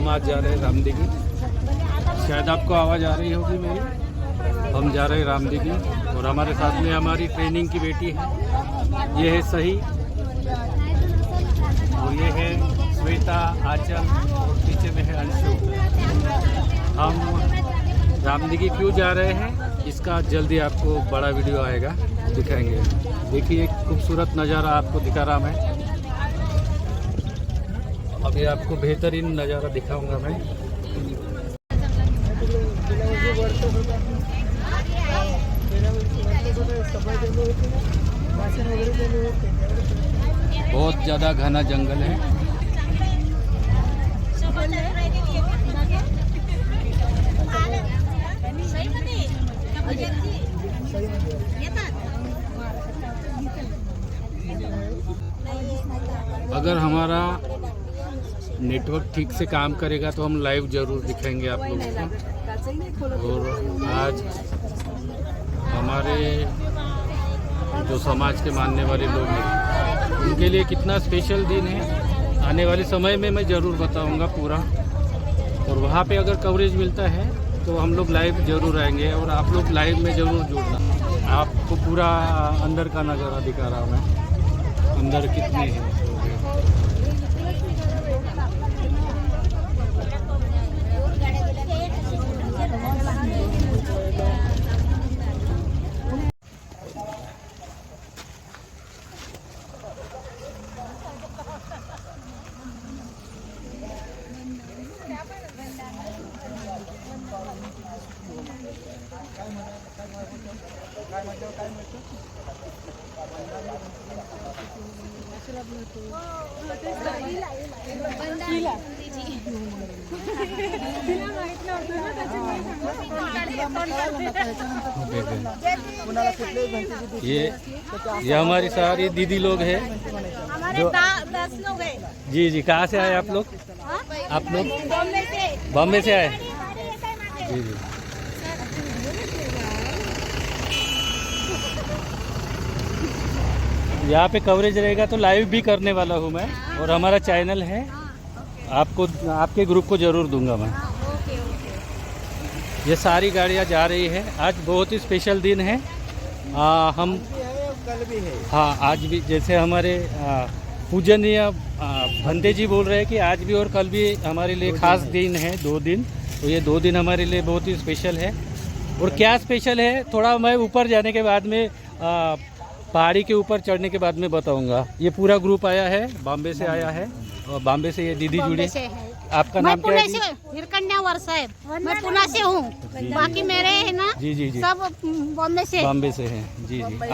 हम आज जा रहे हैं रामदीगी। शायद आपको आवाज़ आ रही होगी मेरी। हम जा रहे हैं रामदीगी और हमारे साथ में हमारी ट्रेनिंग की बेटी है, ये है सही और ये है श्वेता, आंचल और पीछे में है अंशु। हम रामदीगी क्यों जा रहे हैं इसका जल्दी आपको बड़ा वीडियो आएगा, दिखाएंगे। देखिए खूबसूरत नज़ारा आपको दिखा रहा मैं। अभी आपको बेहतरीन नज़ारा दिखाऊंगा मैं। बहुत ज़्यादा घना जंगल है। अगर हमारा नेटवर्क ठीक से काम करेगा तो हम लाइव ज़रूर दिखाएंगे आप लोगों को। और आज हमारे जो समाज के मानने वाले लोग हैं उनके लिए कितना स्पेशल दिन है, आने वाले समय में मैं ज़रूर बताऊंगा पूरा। और वहाँ पे अगर कवरेज मिलता है तो हम लोग लाइव ज़रूर आएंगे और आप लोग लाइव में ज़रूर जुड़ना। आपको पूरा अंदर का नज़ारा दिखा रहा हूँ मैं, अंदर कितने हैं। ये हमारी सारी दीदी लोग हैं जो 10 लोग हैं। जी जी, कहाँ से आए आप लोग? आप लोग बॉम्बे से आए? जी जी। यहाँ पे कवरेज रहेगा तो लाइव भी करने वाला हूँ मैं, और हमारा चैनल है, आपको आपके ग्रुप को ज़रूर दूंगा मैं। ये सारी गाड़ियाँ जा रही है। आज बहुत ही स्पेशल दिन है। हम कल भी है। हाँ, आज भी जैसे हमारे पूजनीय भंते जी बोल रहे हैं कि आज भी और कल भी हमारे लिए खास दिन है, 2 दिन। तो ये 2 दिन हमारे लिए बहुत ही स्पेशल है। और क्या स्पेशल है थोड़ा मैं ऊपर जाने के बाद में, पहाड़ी के ऊपर चढ़ने के बाद में बताऊंगा। ये पूरा ग्रुप आया है, बॉम्बे से आया है, और बॉम्बे से ये दीदी जुड़ी। आपका नाम क्या है? हिरकन्या वर्षा है। मैं पुणे से हूँ, बाकी मेरे है ना जी जी जी सब बॉम्बे से। बॉम्बे से हैं। जी जी।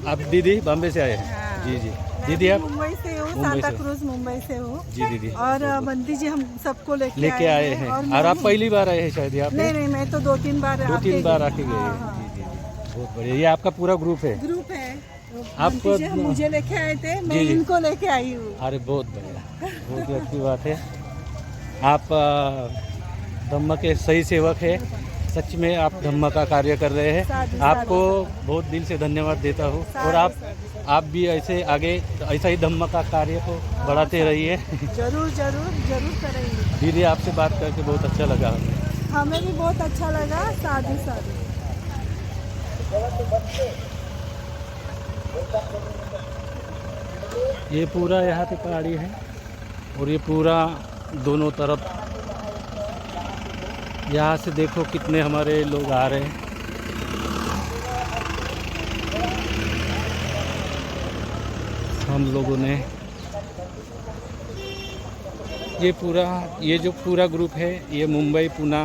आप दीदी बॉम्बे से आए हैं? जी जी। दीदी आप? मुंबई से हूँ, सांता क्रूज मुंबई से हूँ। जी दीदी। और बंटी जी हम सबको लेके आए हैं। और आप पहली बार आए हैं शायद यहाँ पे? नहीं, मैं तो 2-3 बार आके गए। जी जी, बहुत बढ़िया। ये आपका पूरा ग्रुप है? ग्रुप है। आप मुझे लेके आए थे, मैं इनको लेके आई हूँ। अरे बहुत बढ़िया, बहुत ही अच्छी बात है। आप धम्म के सही सेवक है, सच में आप धम्म का कार्य कर रहे हैं। आपको बहुत दिल से धन्यवाद देता हूँ। और आप भी ऐसे आगे ऐसा ही धम्म का कार्य को बढ़ाते रहिए। जरूर जरूर जरूर करेंगे। दीदी आपसे बात करके बहुत अच्छा लगा हमें भी बहुत अच्छा लगा। साधु साधु। ये पूरा यहाँ पे पहाड़ी है और ये पूरा दोनों तरफ, यहाँ से देखो कितने हमारे लोग आ रहे हैं। हम लोगों ने ये जो पूरा ग्रुप है ये मुंबई पुणे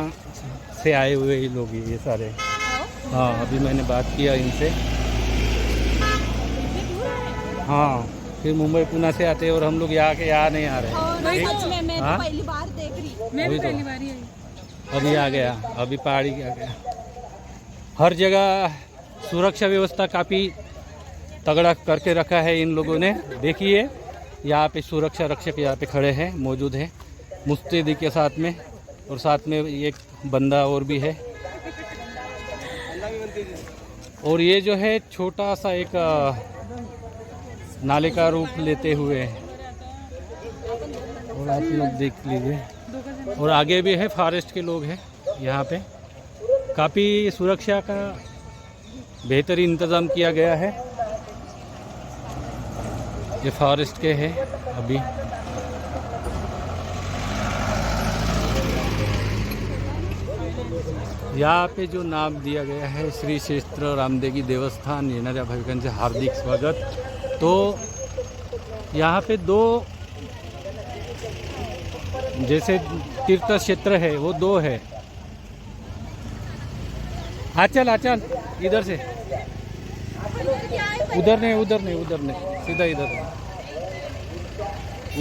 से आए हुए ही लोग ये सारे। हाँ, अभी मैंने बात किया इनसे। हाँ, फिर मुंबई पुणे से आते हैं और हम लोग यहाँ नहीं आ रहे हैं। मैं पहली बार देख रही। मैं भी पहली बार ही आई। अभी आ गया, अभी पहाड़ी आ गया। हर जगह सुरक्षा व्यवस्था काफ़ी तगड़ा करके रखा है इन लोगों ने। देखिए यहाँ पे सुरक्षा रक्षक यहाँ पे खड़े हैं, मौजूद हैं मुस्तैदी के साथ में, और साथ में एक बंदा और भी है। और ये जो है छोटा सा एक नाले का रूप लेते हुए, और आप लोग देख लीजिए। और आगे भी है फॉरेस्ट के लोग हैं यहाँ पे। काफ़ी सुरक्षा का बेहतरीन इंतज़ाम किया गया है। ये फॉरेस्ट के हैं अभी। यहाँ पे जो नाम दिया गया है श्री क्षेत्र रामदेगी देवस्थान, येणाऱ्या भाविकांचे हार्दिक स्वागत। तो यहाँ पे दो जैसे तीर्थ क्षेत्र है वो दो है। आचल आचल इधर से, उधर नहीं उधर नहीं उधर नहीं, सीधा इधर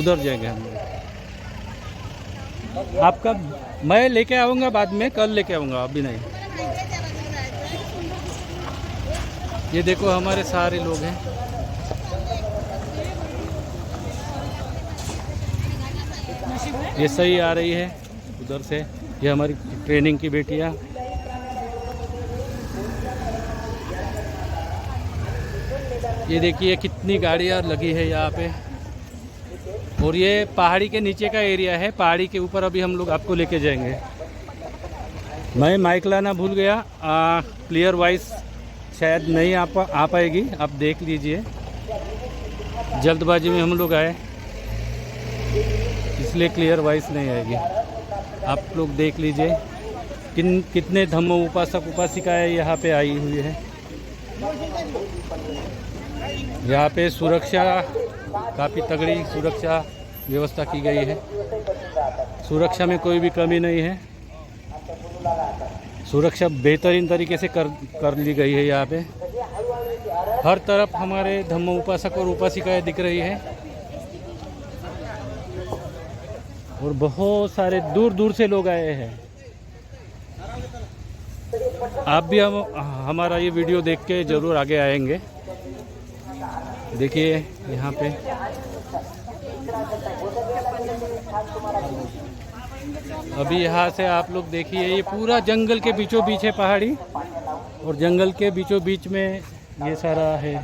उधर जाएंगे हम। आपका मैं लेके आऊँगा बाद में, कल लेके आऊँगा, अभी नहीं। ये देखो हमारे सारे लोग हैं। ये सही आ रही है उधर से। ये हमारी ट्रेनिंग की बेटियाँ। ये देखिए कितनी गाड़ियाँ लगी है यहाँ पे। और ये पहाड़ी के नीचे का एरिया है। पहाड़ी के ऊपर अभी हम लोग आपको लेके जाएंगे। मैं माइक लाना भूल गया, क्लियर वॉइस शायद नहीं आ पाएगी, आप देख लीजिए। जल्दबाजी में हम लोग आए इसलिए क्लियर वॉइस नहीं आएगी। आप लोग देख लीजिए कितने धम्म उपासक उपासिकाएँ यहाँ पे आई हुई है। यहाँ पे सुरक्षा काफ़ी तगड़ी सुरक्षा व्यवस्था की गई है। सुरक्षा में कोई भी कमी नहीं है। सुरक्षा बेहतरीन तरीके से कर ली गई है। यहाँ पे हर तरफ हमारे धम्म उपासक और उपासिकाएँ दिख रही है। और बहुत सारे दूर दूर से लोग आए हैं। आप भी हमारा ये वीडियो देख के ज़रूर आगे आएंगे। देखिए यहाँ पे अभी यहाँ से आप लोग देखिए, ये पूरा जंगल के बीचों बीच है पहाड़ी, और जंगल के बीचों बीच में ये सारा है।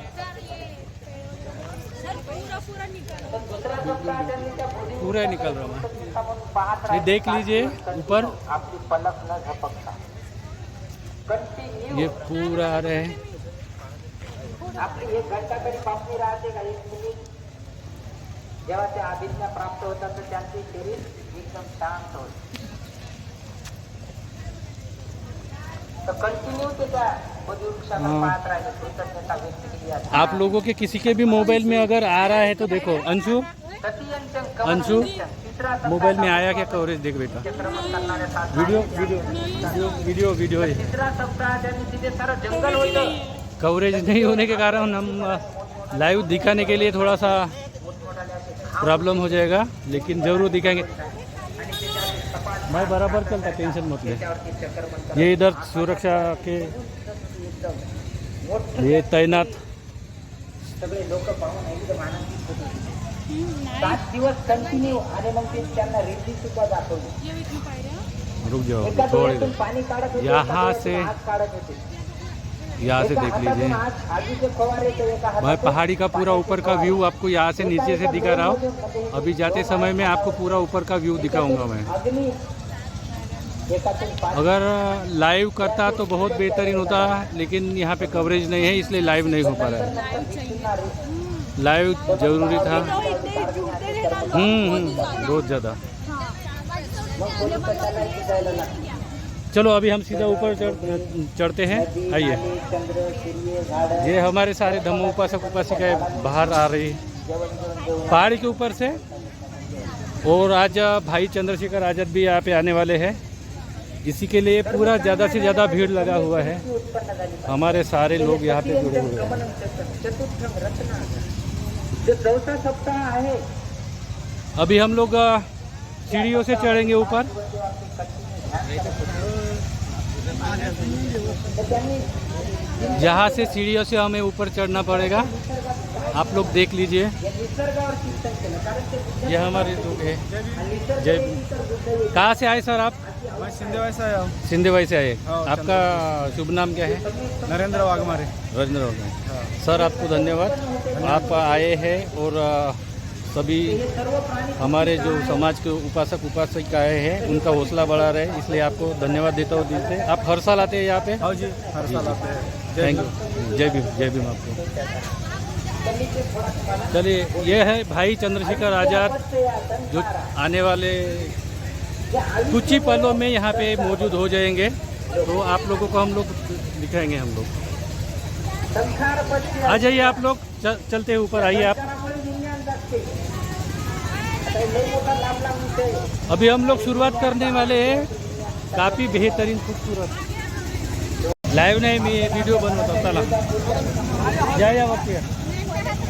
पूरा निकल रहा है। ये देख लीजिए ऊपर, ये पूरा आ रहे हैं। आपली 1 घंटा तरी पापणी राहते का 1 मिनिट जेव्हा ते अभिज्ञा प्राप्त होतात तर त्यांचे शरीर एकदम शांत होते। तो कंटिन्यू ते त्या बोधिवृक्षाला पाहत राहिले, कृतज्ञता व्यक्त केली जाते। आप लोगों के किसी के भी मोबाइल में अगर आ रहा है तो देखो, अंशु अंशु मोबाइल में आया क्या कवरेज देख बेटा। Video video video video video है। तिसरा सप्ताह ज्यांनी तिथे सारं जंगल होतं, कवरेज नहीं होने के कारण हम लाइव दिखाने के लिए थोड़ा सा प्रॉब्लम हो जाएगा, लेकिन ज़रूर दिखाएंगे। मैं बराबर चलता, टेंशन मत ले। ये इधर सुरक्षा के ये तैनात सगळे लोक पाहून एकदम आनंदित होते। 7 दिवस कंटिन्यू आणि मग ते त्यांना रिद्धी सुद्धा दाखवली। रुक जाओ एका थोड़ी डोळ्यातून देर। पाणी काढत होते, यहाँ से हात काढत होते। यहाँ से देख लीजिए। मैं पहाड़ी का पूरा ऊपर का व्यू आपको यहाँ से नीचे से दिखा रहा हूँ। अभी जाते समय में आपको पूरा ऊपर का व्यू दिखाऊंगा मैं। अगर लाइव करता तो बहुत बेहतरीन होता, लेकिन यहाँ पे कवरेज नहीं है इसलिए लाइव नहीं हो पा रहा है। लाइव जरूरी था। बहुत ज़्यादा। चलो अभी हम सीधा ऊपर चढ़ते हैं। आइए, ये हमारे सारे धम्म उपासक उपासिकाएं बाहर आ रही है पहाड़ी के ऊपर से। और आज भाई चंद्रशेखर आज़ाद भी यहाँ पे आने वाले हैं। इसी के लिए पूरा ज़्यादा से ज़्यादा भीड़ लगा हुआ है। हमारे सारे लोग यहाँ पे जुड़े हुए हैं। चौथा सप्ताह है। अभी हम लोग सीढ़ियों से चढ़ेंगे ऊपर। जहाँ से सीढ़ियों से हमें ऊपर चढ़ना पड़ेगा। आप लोग देख लीजिए, ये हमारे लोग हैं। जय, कहाँ से आए सर आप? मैं सिंधेवाई से आया हूँ। सिंधेवाई से आए। आपका शुभ नाम क्या है? नरेंद्र वाघमारे। रविंद्र वाघमारे। सर आपको धन्यवाद, आप आए हैं और सभी हमारे जो समाज के उपासक उपासिकाएँ हैं उनका हौसला बढ़ा रहे हैं, इसलिए आपको धन्यवाद देता हूँ दिल से। आप हर साल आते हैं यहाँ पे? हाँ जी, हर साल आते हैं। Thank you. जय भीम, जय भीम आपको। चलिए, ये है भाई चंद्रशेखर आज़ाद जो आने वाले कुछ ही पलों में यहाँ पे मौजूद हो जाएंगे, तो आप लोगों को हम लोग दिखाएंगे। हम लोग आ जाइए, आप लोग चलते हैं ऊपर, आइए आप। अभी हम लोग शुरुआत करने वाले हैं, काफ़ी बेहतरीन खूबसूरत। लाइव नहीं, मैं वीडियो बनवतो। चला या वरती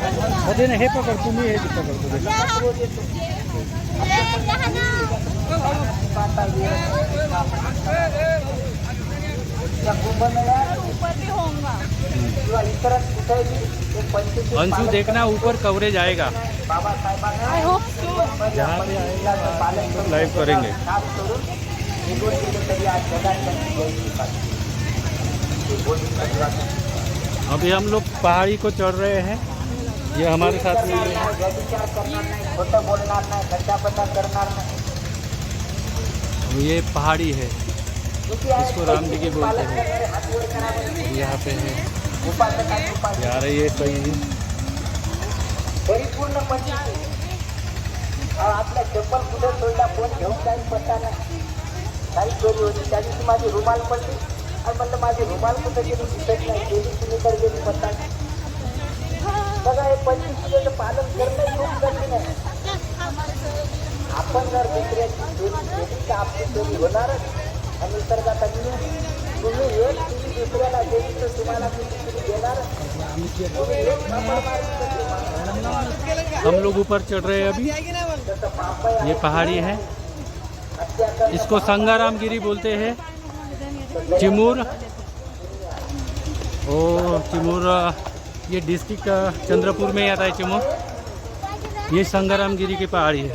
अरे हे पकड, तुम्ही हे पकडतो अंशु, देखना ऊपर कवरेज आएगा, जहाँ पे आएगा लाइव करेंगे। अभी हम लोग पहाड़ी को चढ़ रहे हैं, ये हमारे साथ में ये पहाड़ी है, इसको रामदिघी बोलते हैं। यहाँ पे है यार, ये सही परिपूर्ण आपल्या चप्पल कुठे सोडला, कोण घेऊन जाईल पत्ता नाही, काही चोरी होती। त्या दिवशी माझी रुमाल पडली आणि म्हणलं माझी रुमाल कुठे गेली, दिसत नाही, गेली कुणीकडे गेली पत्ता नाही। बघा, हे 25 किलोचं पालन करणं खूप कठीण आहे। आपण जर दुसऱ्याची चोरी केली तर आपली चोरी होणारच, आणि निसर्गात तुम्ही एक चोरी दुसऱ्याला गेली तर तुम्हाला चोरी देणारच। हम लोग ऊपर चढ़ रहे हैं अभी। ये पहाड़ी है, इसको संगाराम गिरी बोलते हैं। चिमूर और चिमूर ये डिस्ट्रिक्ट चंद्रपुर में आता है चिमूर। ये संगाराम गिरी की पहाड़ी है।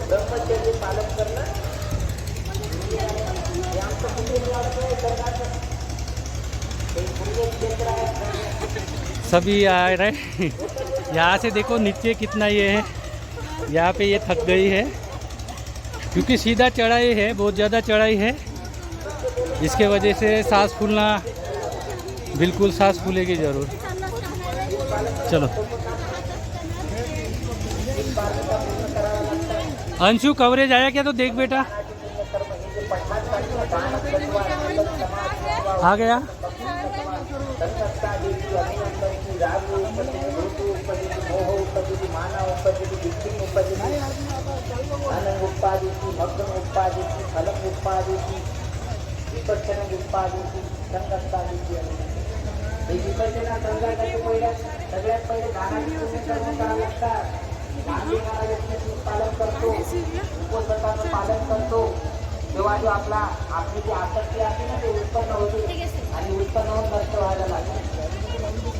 ब्रह्मचर्य पालन करना सभी आ रहे यहाँ से। देखो नीचे कितना ये है, यहाँ पे ये थक गई है क्योंकि सीधा चढ़ाई है, बहुत ज़्यादा चढ़ाई है। इसके वजह से सांस फूलना, बिल्कुल सांस फूलेगी ज़रूर। चलो अंशु, कवरेज आया क्या? तो देख बेटा, आ गया। पालन करतो, उपवासाचं पालन करतो, तेव्हा जो आपली जी आसक्ती असते ना, ते उत्पन्न होते आणि उत्पन्न होऊन नष्ट व्हायला लागते।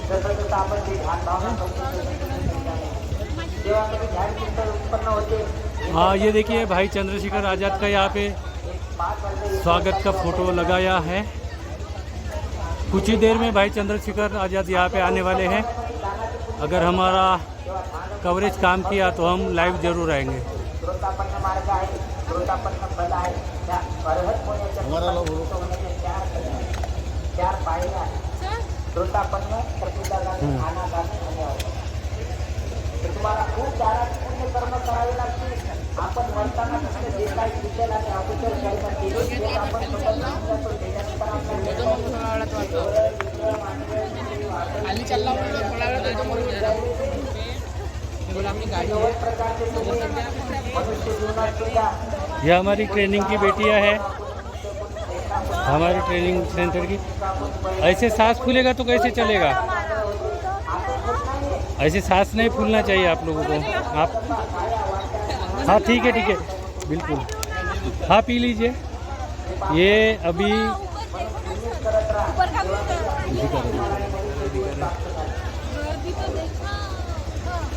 जसं जसं आपण ते ध्यान भावना करतो तेव्हा कधी ध्यान चिंतन उत्पन्न होते। हाँ, ये देखिए भाई चंद्रशेखर आज़ाद का यहाँ पे स्वागत का फोटो लगाया है। कुछ ही देर में भाई चंद्रशेखर आज़ाद यहाँ पे आने वाले हैं। अगर हमारा कवरेज काम किया तो हम लाइव जरूर आएंगे। श्रोतापन्न मार्ग आहे, श्रोतापन्न फल आहे, त्या अर्हत होण्याच्या चार पायऱ्या आहेत। श्रोतापन्न, प्रकृतागामी, अनागामी आणि अर्हत। तर तुम्हाला खूप दारात पुण्य कर्म करावे लागतील। आपण म्हणताना फक्त जे काही कुशल आणि अकुशल कर्म केले ते आपण स्वतः त्याच्यानंतर ये हमारी ट्रेनिंग की बेटियां है, हमारी ट्रेनिंग सेंटर की। ऐसे सांस फूलेगा तो कैसे चलेगा? ऐसे सांस नहीं फूलना चाहिए आप लोगों को। आप हाँ ठीक है बिल्कुल। हाँ पी लीजिए। ये अभी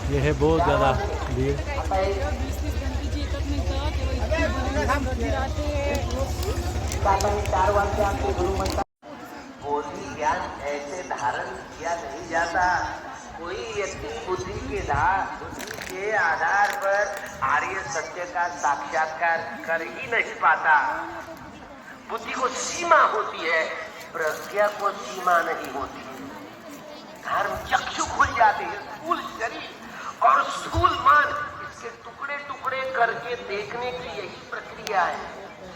ये है बहुत ज़्यादा भीड़। आता हे 4 वाजता आमचे गुरु म्हणतात ज्ञान ऐसे धारण किया नहीं जाता। कोई व्यक्ति बुद्धि के आधार पर आर्य सत्य का साक्षात्कार कर ही नहीं पाता। बुद्धि को सीमा होती है, प्रज्ञा को सीमा नहीं होती। धर्म चक्षु खुल जाते हैं, स्थूल शरीर और स्थूल मन इसके टुकड़े टुकड़े करके देखने की यही प्रक्रिया है।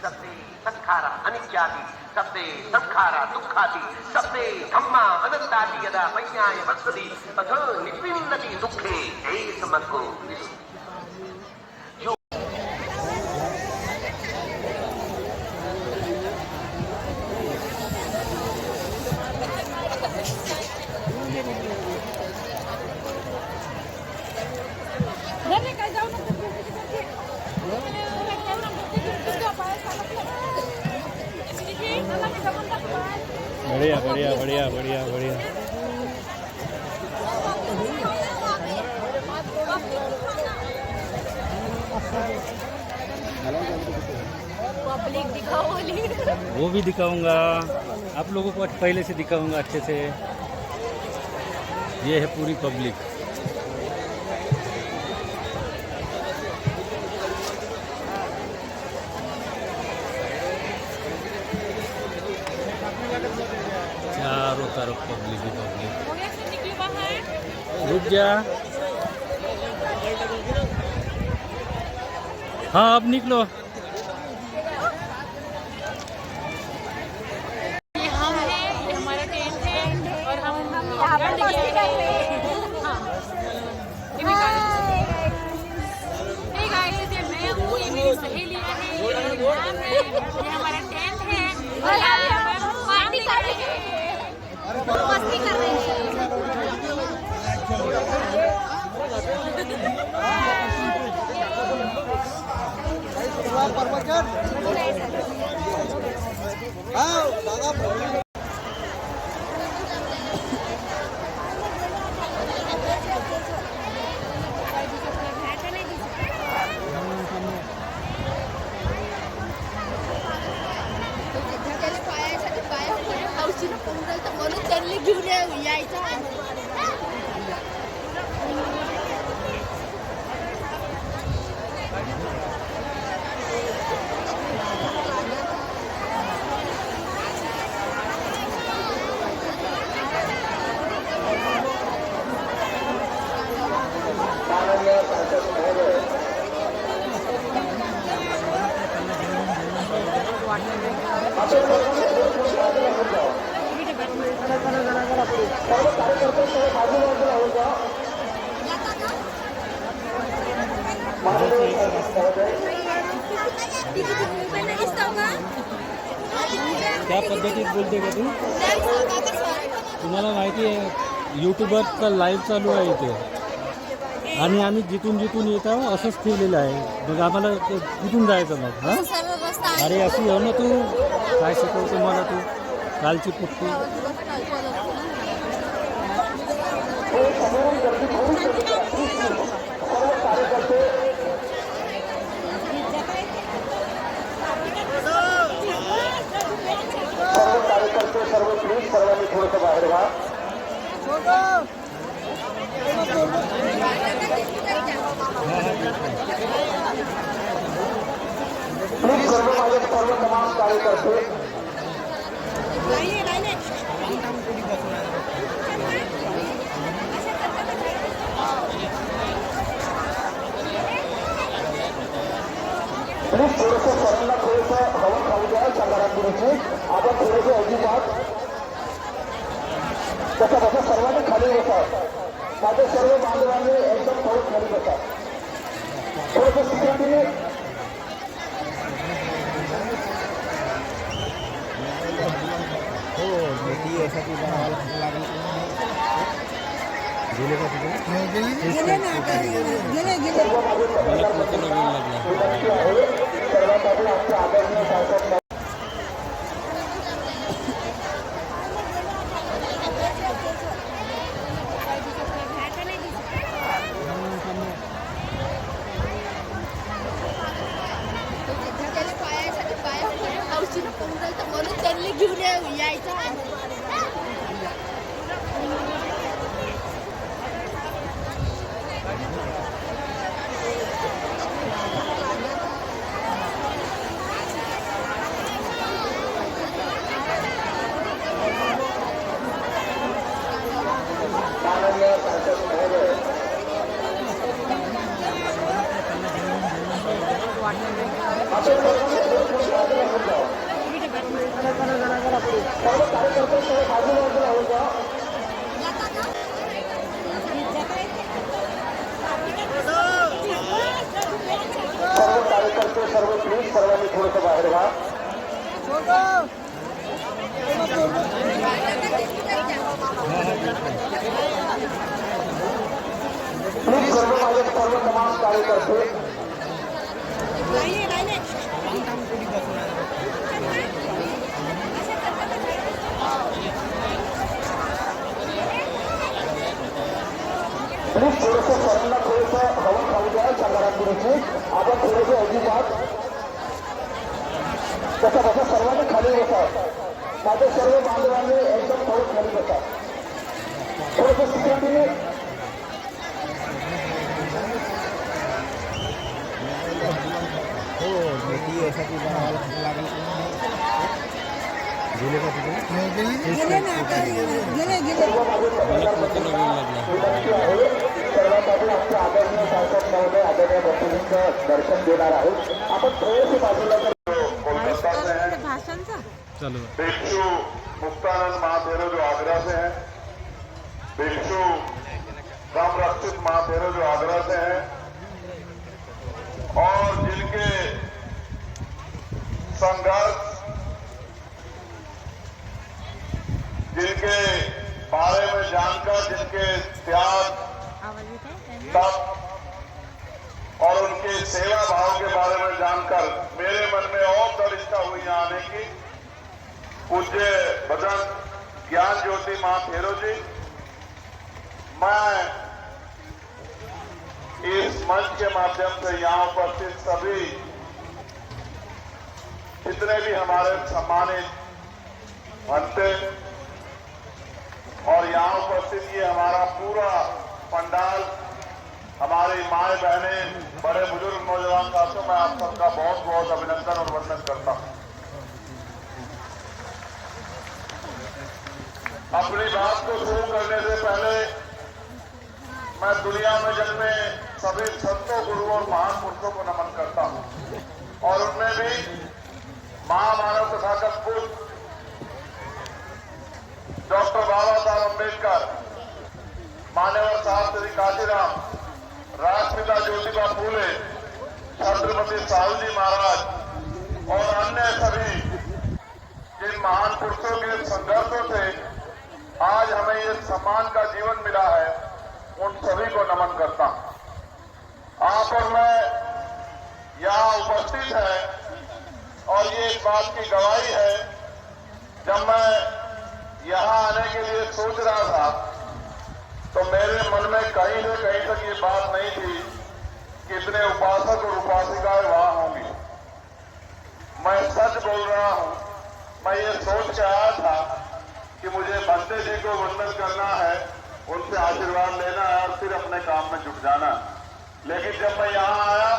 सत्य संखारा अनित्यादि, सत्य संखारा दुखादि, सत्य धम्मा अनंतादि यदा वैज्ञाय वस्तुदि तथा निपिन्नति दुखे ऐस मग्गो बढ़िया बढ़िया बढ़िया बढ़िया बढ़िया। पब्लिक दिखाओ। वो भी दिखाऊंगा, आप लोगों को पहले से दिखाऊंगा अच्छे से। ये है पूरी पब्लिक। चारों तरफ पब्लिक ही पब्लिक। रुक जा। हाँ अब निकलो। ये हम हैं, ये हमारा टेंट है और हम यहाँ पर हे गाइस, ये मैं हूँ, ये मेरी सहेली है, ये नाम है, ये हमारा टेंट है और यहाँ पे हम पार्टी कर रहे हैं। मस्ती कर रहे हैं। म्हणून त्यांनी घेऊन यायचं। त्या पद्धतीत बोलते का तू? तुम्हाला माहिती आहे यूट्यूबरचा लाईव्ह चालू आहे इथे आणि आम्ही जिथून जिथून येत आहोत असंच ठेवलेलं आहे। मग आम्हाला कुठून जायचं मग? हां अरे अशी हो ना, तू काय शिकवतो मला तू? कालची पुट्टी सर्व प्लीज सर्वांनी थोडंसं बाहेर व्हा। प्लीज सर्व माझे सर्व तमाम कार्यकर्ते प्लीज थोडंसं सर्वांना थोडंसं हवा खाऊ द्या संघारांपुरीची। आपण थोडंसं अजिबात तसं तसं सर्वांनी खाली बसा। माझ्या सर्व बांधवांनी एकदम थोडं खाली बसा, थोडंसं सिक्युरिटीने। हो यासाठी गेले का तिथे? सर्वात आधी आमच्या आदरणीय शासक म्हणून त्यांनी घेऊन यायचं। प्लीज सर्व माझे सर्व तमाम कार्यकर्ते प्लीज थोडंसं सर्वांना थोडंसं हवा खाऊ द्या संग्रामपुरीची. आपण थोडेसे अजिबात तसं बसा, सर्वांनी खाली बसा. माझ्या सर्व बांधवांनी एकदम थोडं खाली बसा. थोडंसं सिक्युरिटीने सर्वात आधी आमच्या आदरणीय शासक महोदय आदरणीय भक्तींचं दर्शन देणार आहोत. आपण थोडेसे बाजूला कोलकाता से हैं. भिक्षु मुक्तानंद महाथेरो जो आगरा से हैं, भिक्षु रामरक्षित महाथेरो जो आगरा से हैं, और जिनके संघर्ष, जिनके बारे में जानकर, जिनके त्याग, तप और उनके सेवा भाव के बारे में जानकर मेरे मन में और दृढ़ इच्छा हुई यहाँ आने की. पूज्य भजन ज्ञान ज्योति महाथेरो जी, मैं इस मंच के माध्यम से यहाँ उपस्थित सभी जितने भी हमारे सम्मानित भंते और यहाँ उपस्थित ये हमारा पूरा पंडाल, हमारी माए बहनें, बड़े बुजुर्ग नौजवान साथियों, मैं आप सबका बहुत बहुत अभिनंदन और वंदन करता हूँ. अपनी बात को शुरू करने से पहले मैं दुनिया में जन्मे सभी संतों, गुरुओं और महान पुरुषों को नमन करता हूँ. और उनमें भी महामानव तथागत बुद्ध, डॉक्टर बाबा साहब अम्बेडकर, मान्यवर साहब श्री काशीराम, राष्ट्रपिता ज्योतिबा फूले, छत्रपति साहू जी महाराज और अन्य सभी जिन महान पुरुषों के संघर्षों से आज हमें ये सम्मान का जीवन मिला है, उन सभी को नमन करता हूं. आप और मैं यहाँ उपस्थित है और ये इस बात की गवाही है, जब मैं यहाँ आने के लिए सोच रहा था तो मेरे मन में कहीं से कहीं तक ये बात नहीं थी कि इतने उपासक और उपासिकाएं वहां होंगी. मैं सच बोल रहा हूं, मैं ये सोच के आया था कि मुझे भंते जी को वंदन करना है, उनसे आशीर्वाद लेना है और फिर अपने काम में जुट जाना है. लेकिन जब मैं यहाँ आया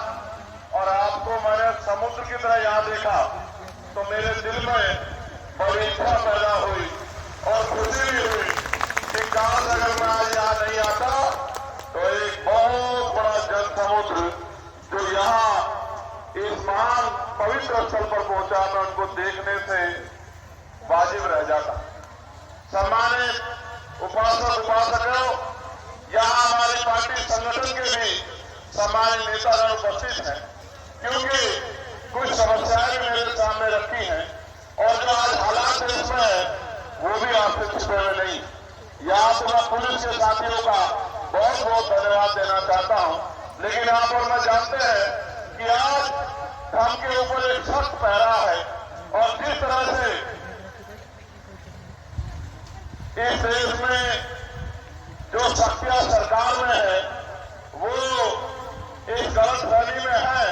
और आपको मैंने समुद्र की तरह यहाँ देखा तो मेरे दिल में बड़ी इच्छा पैदा हुई और खुशी भी हुई कि काश अगर मैं आज यहाँ नहीं आता तो एक बहुत बड़ा जन समुद्र जो यहाँ इस महान पवित्र स्थल पर पहुंचा, मैं उनको देखने से वाजिब रह जाता. सम्मानित उपासक उपासकों, यहाँ हमारी पार्टी संगठन के भी सम्मानित नेतागण उपस्थित हैं, क्योंकि कुछ समस्याएं भी मेरे सामने रखी हैं और जो आज हालात देश में है वो भी आपसे छुपे हुए नहीं. यहाँ तो मैं पुलिस के साथियों का बहुत बहुत धन्यवाद देना चाहता हूँ, लेकिन आप और मैं जानते हैं कि आज हम के ऊपर एक सख्त पहरा है और जिस तरह से इस देश में जो शक्तियां सरकार में है वो इस गलतफहमी में है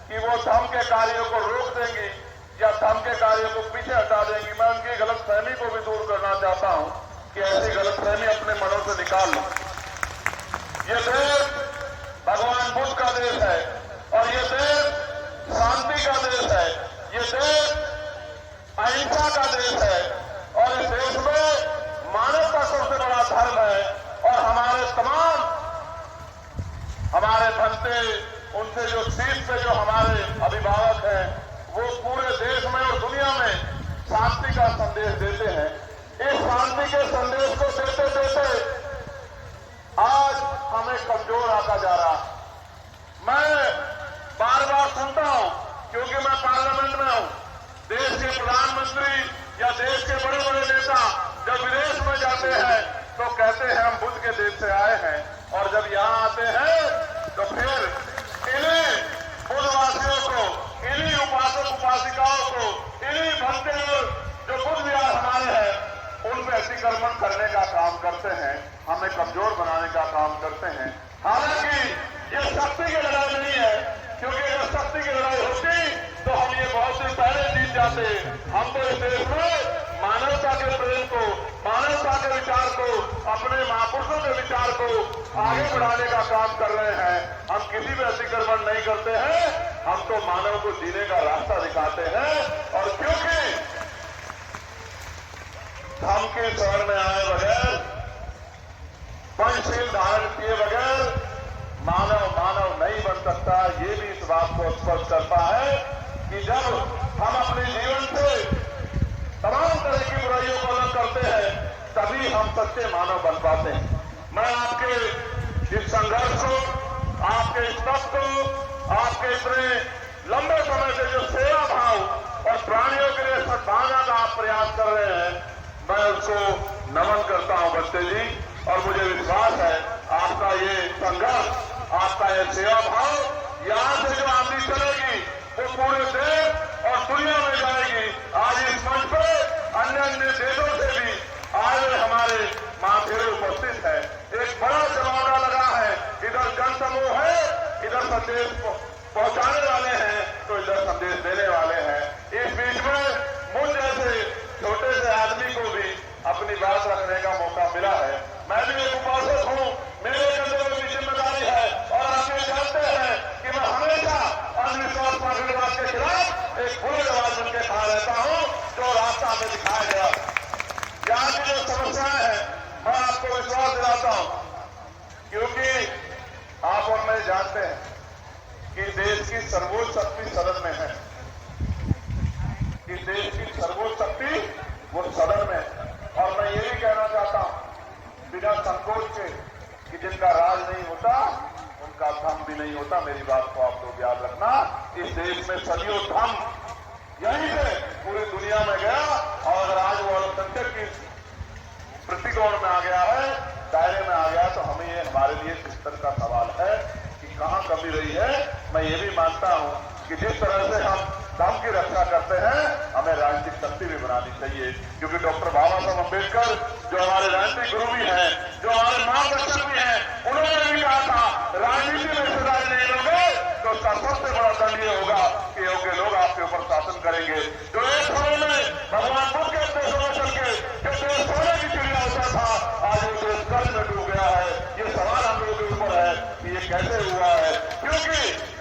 कि वो धर्म के कार्यों को रोक देंगी या धर्म के कार्यों को पीछे हटा देंगी. मैं उनकी गलतफहमी को भी दूर करना चाहता हूं कि ऐसी गलतफहमी अपने मनों से निकाल लो. ये देश भगवान बुद्ध का देश है और ये देश शांति का देश है, ये देश अहिंसा का देश है और इस देश में मानवता सबसे बड़ा धर्म है. और हमारे तमाम हमारे भंते, उनसे जो शीर्ष पे जो हमारे अभिभावक हैं वो पूरे देश में और दुनिया में शांति का संदेश देते हैं. इस शांति के संदेश को देते देते आज हमें कमजोर आता जा रहा. मैं बार बार सुनता हूं, क्योंकि मैं पार्लियामेंट में हूं, देश के प्रधानमंत्री या देश के बड़े बड़े नेता जब विदेश में जाते हैं तो कहते हैं हम बुद्ध के देश से आए हैं, और जब यहाँ आते हैं तो फिर इन्हीं बुद्धवासियों को, इन्हीं उपासक उपासिकाओं को, इन्हीं भक्तों जो बुद्ध विहार हमारे हैं उन पर अतिक्रमण करने का काम करते हैं, हमें कमजोर बनाने का काम करते हैं। हालांकि ये शक्ति की लड़ाई नहीं है, क्योंकि अगर शक्ति की लड़ाई होती तो हम ये बहुत दिन पहले जीत जाते। हम तो इस देश में मानवता के प्रेम को, मानवता के विचार को, अपने महापुरुषों के विचार को आगे बढ़ाने का काम कर रहे हैं। हम किसी भी अतिक्रमण नहीं करते हैं, हम तो मानव को जीने का रास्ता दिखाते हैं। और क्योंकि धर्म के शरण में आए बगैर, पंचशील धारण किए बगैर मानव मानव नहीं बन सकता। ये भी इस बात को स्पष्ट करता है कि जब हम अपने जीवन से तमाम तरह की बुराइयों को अलग करते हैं तभी हम सच्चे मानव बन पाते हैं। मैं आपके इस संघर्ष को, आपके इस तप को, आपके इतने लंबे समय से जो सेवा भाव और प्राणियों के लिए सद्भावना का आप प्रयास कर रहे हैं, मैं उसको नमन करता हूं बच्चे जी। और मुझे विश्वास है आपका ये संघर्ष, आपका ये सेवा भाव यहां से जो आंधी चलेगी वो पूरे देश और दुनिया में जाएगी। आज इस मंच पर अन्य अन्य देशों से भी आए हुए हमारे महाथेरे उपस्थित है। एक बड़ा जमावड़ा लगा है, इधर जन समूह है, इधर संदेश पहुंचाने वाले हैं तो इधर संदेश देने वाले हैं। इस बीच में मुझ जैसे छोटे से आदमी को भी अपनी बात रखने का मौका मिला है। मैं भी एक उपासक हूं, मेरे कंधे में भी जिम्मेदारी है, और आप ये जानते हैं कि मैं हमेशा अंधविश्वास पाखंडवाद के खिलाफ एक बुरे आवाज बन के खड़ा रहता हूं जो रास्ता हमें दिखाया गया। यहाँ की जो समस्याएं हैं मैं आपको विश्वास दिलाता हूं, क्योंकि आप और मैं जानते हैं कि देश की सर्वोच्च शक्ति सदन में है। इस देश की सर्वोच्च शक्ति वो सदन में है। और मैं ये भी कहना चाहता हूं बिना संकोच के कि जिनका राज नहीं होता उनका धर्म भी नहीं होता। मेरी बात को आप लोग याद रखना। इस देश में सदियों धर्म यहीं से पूरी दुनिया में गया, और अगर आज वो अल्पसंख्यक की प्रतिकोण में आ गया है, दायरे में आ गया, तो हमें ये हमारे लिए चिंतन का सवाल है कि कहां कमी रही है। मैं ये भी मानता हूं कि जिस तरह से हम धर्म की रक्षा करते हैं हमें राजनीतिक शक्ति भी बनानी चाहिए, क्योंकि डॉक्टर बाबा साहब अम्बेडकर जो हमारे राजनीतिक गुरु भी हैं, जो हमारे मार्गदर्शक भी हैं, उन्होंने भी कहा था राजनीति में हिस्सेदारी नहीं लोगे तो उसका सबसे बड़ा दंड ये होगा कि योग्य लोग आपके ऊपर शासन करेंगे। जो एक समय में भगवान बुद्ध के देशों में चल के जो देश सोने की चिड़िया होता था, आज वो देश कर्ज में डूब गया है। ये सवाल हम लोगों के ऊपर है कि ये कैसे हुआ है, क्योंकि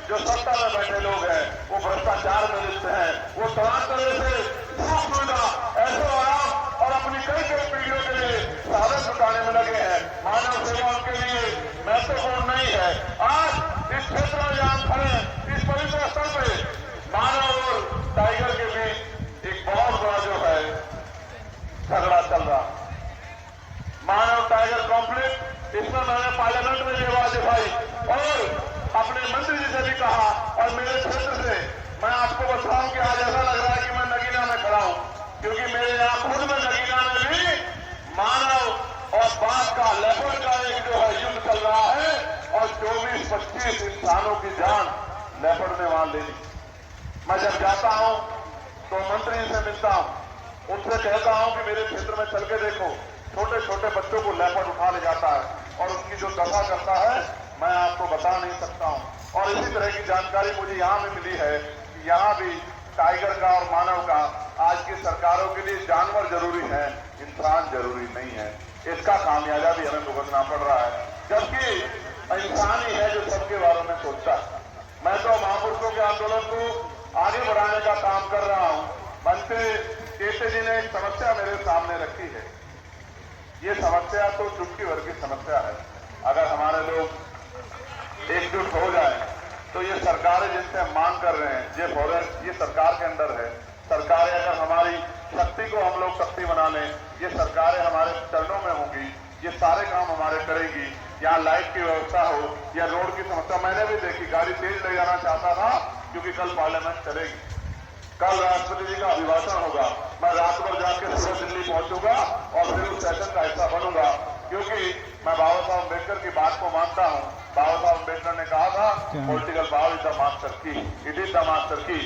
जो सत्ता में बैठे लोग हैं वो भ्रष्टाचार में लिप्त हैं। वो तमाम तरह से सुख सुविधा, ऐसे आराम और अपनी कई कई पीढ़ियों के लिए साधन जुटाने में लगे हैं। मानव सेवा उनके लिए महत्वपूर्ण नहीं है। आज इस क्षेत्र में जहां खड़े, इस पवित्र स्थल पे मानव और टाइगर के बीच एक बहुत बड़ा जो है झगड़ा चल रहा। मानव टाइगर कॉन्फ्लिक्ट, इसमें मैंने पार्लियामेंट में ये आवाज उठाई और अपने मंत्री जी से भी कहा, और मेरे क्षेत्र से मैं आपको बताऊं कि आज ऐसा लग रहा है कि मैं नगीना में खड़ा हूं, क्योंकि मेरे यहाँ खुद में नगीना में भी मानव और बाघ का, लेपर्ड का एक जो है युद्ध चल रहा है, और 24-25 इंसानों की जान लेपर्ड ने वहां ले ली। मैं जब जाता हूं तो मंत्री जी से मिलता हूं, उनसे कहता हूं कि मेरे क्षेत्र में चल के देखो, छोटे छोटे बच्चों को लेपर्ड उठा ले जाता है, और उनकी जो दशा करता है मैं आपको बता नहीं सकता हूं। और इसी तरह की जानकारी मुझे यहां में मिली है कि यहां भी टाइगर का और मानव का आज की सरकारों के लिए जानवर जरूरी है, इंसान जरूरी नहीं है। इसका खामियाजा भी हमें भुगतना पड़ रहा है, जबकि इंसान ही है जो सबके बारे में सोचता है। मैं तो महापुरुषों के आंदोलन को आगे बढ़ाने का काम कर रहा हूं। मंत्री केते जी ने एक समस्या मेरे सामने रखी है। ये समस्या तो चुटकी भर की समस्या है। अगर हमारे लोग एकजुट हो जाए तो ये सरकारें जिनसे हम मांग कर रहे हैं, ये फॉरेस्ट, ये सरकार के अंदर है। सरकारें अगर हमारी शक्ति को हम लोग शक्ति बना लें, ये सरकारें हमारे चरणों में होंगी, ये सारे काम हमारे करेगी। यहाँ लाइट की व्यवस्था हो या रोड की समस्या, मैंने भी देखी, गाड़ी तेज ले जाना चाहता था क्योंकि कल पार्लियामेंट चलेगी, कल राष्ट्रपति जी का अभिभाषण होगा। मैं रात भर जाकर सुबह दिल्ली पहुंचूंगा और फिर उस सेशन का हिस्सा बनूंगा, क्योंकि मैं बाबा साहब अम्बेडकर की बात को मानता हूं। बाबा साहब अम्बेडकर ने कहा था, political power is the master की, इट इज द मास्टर की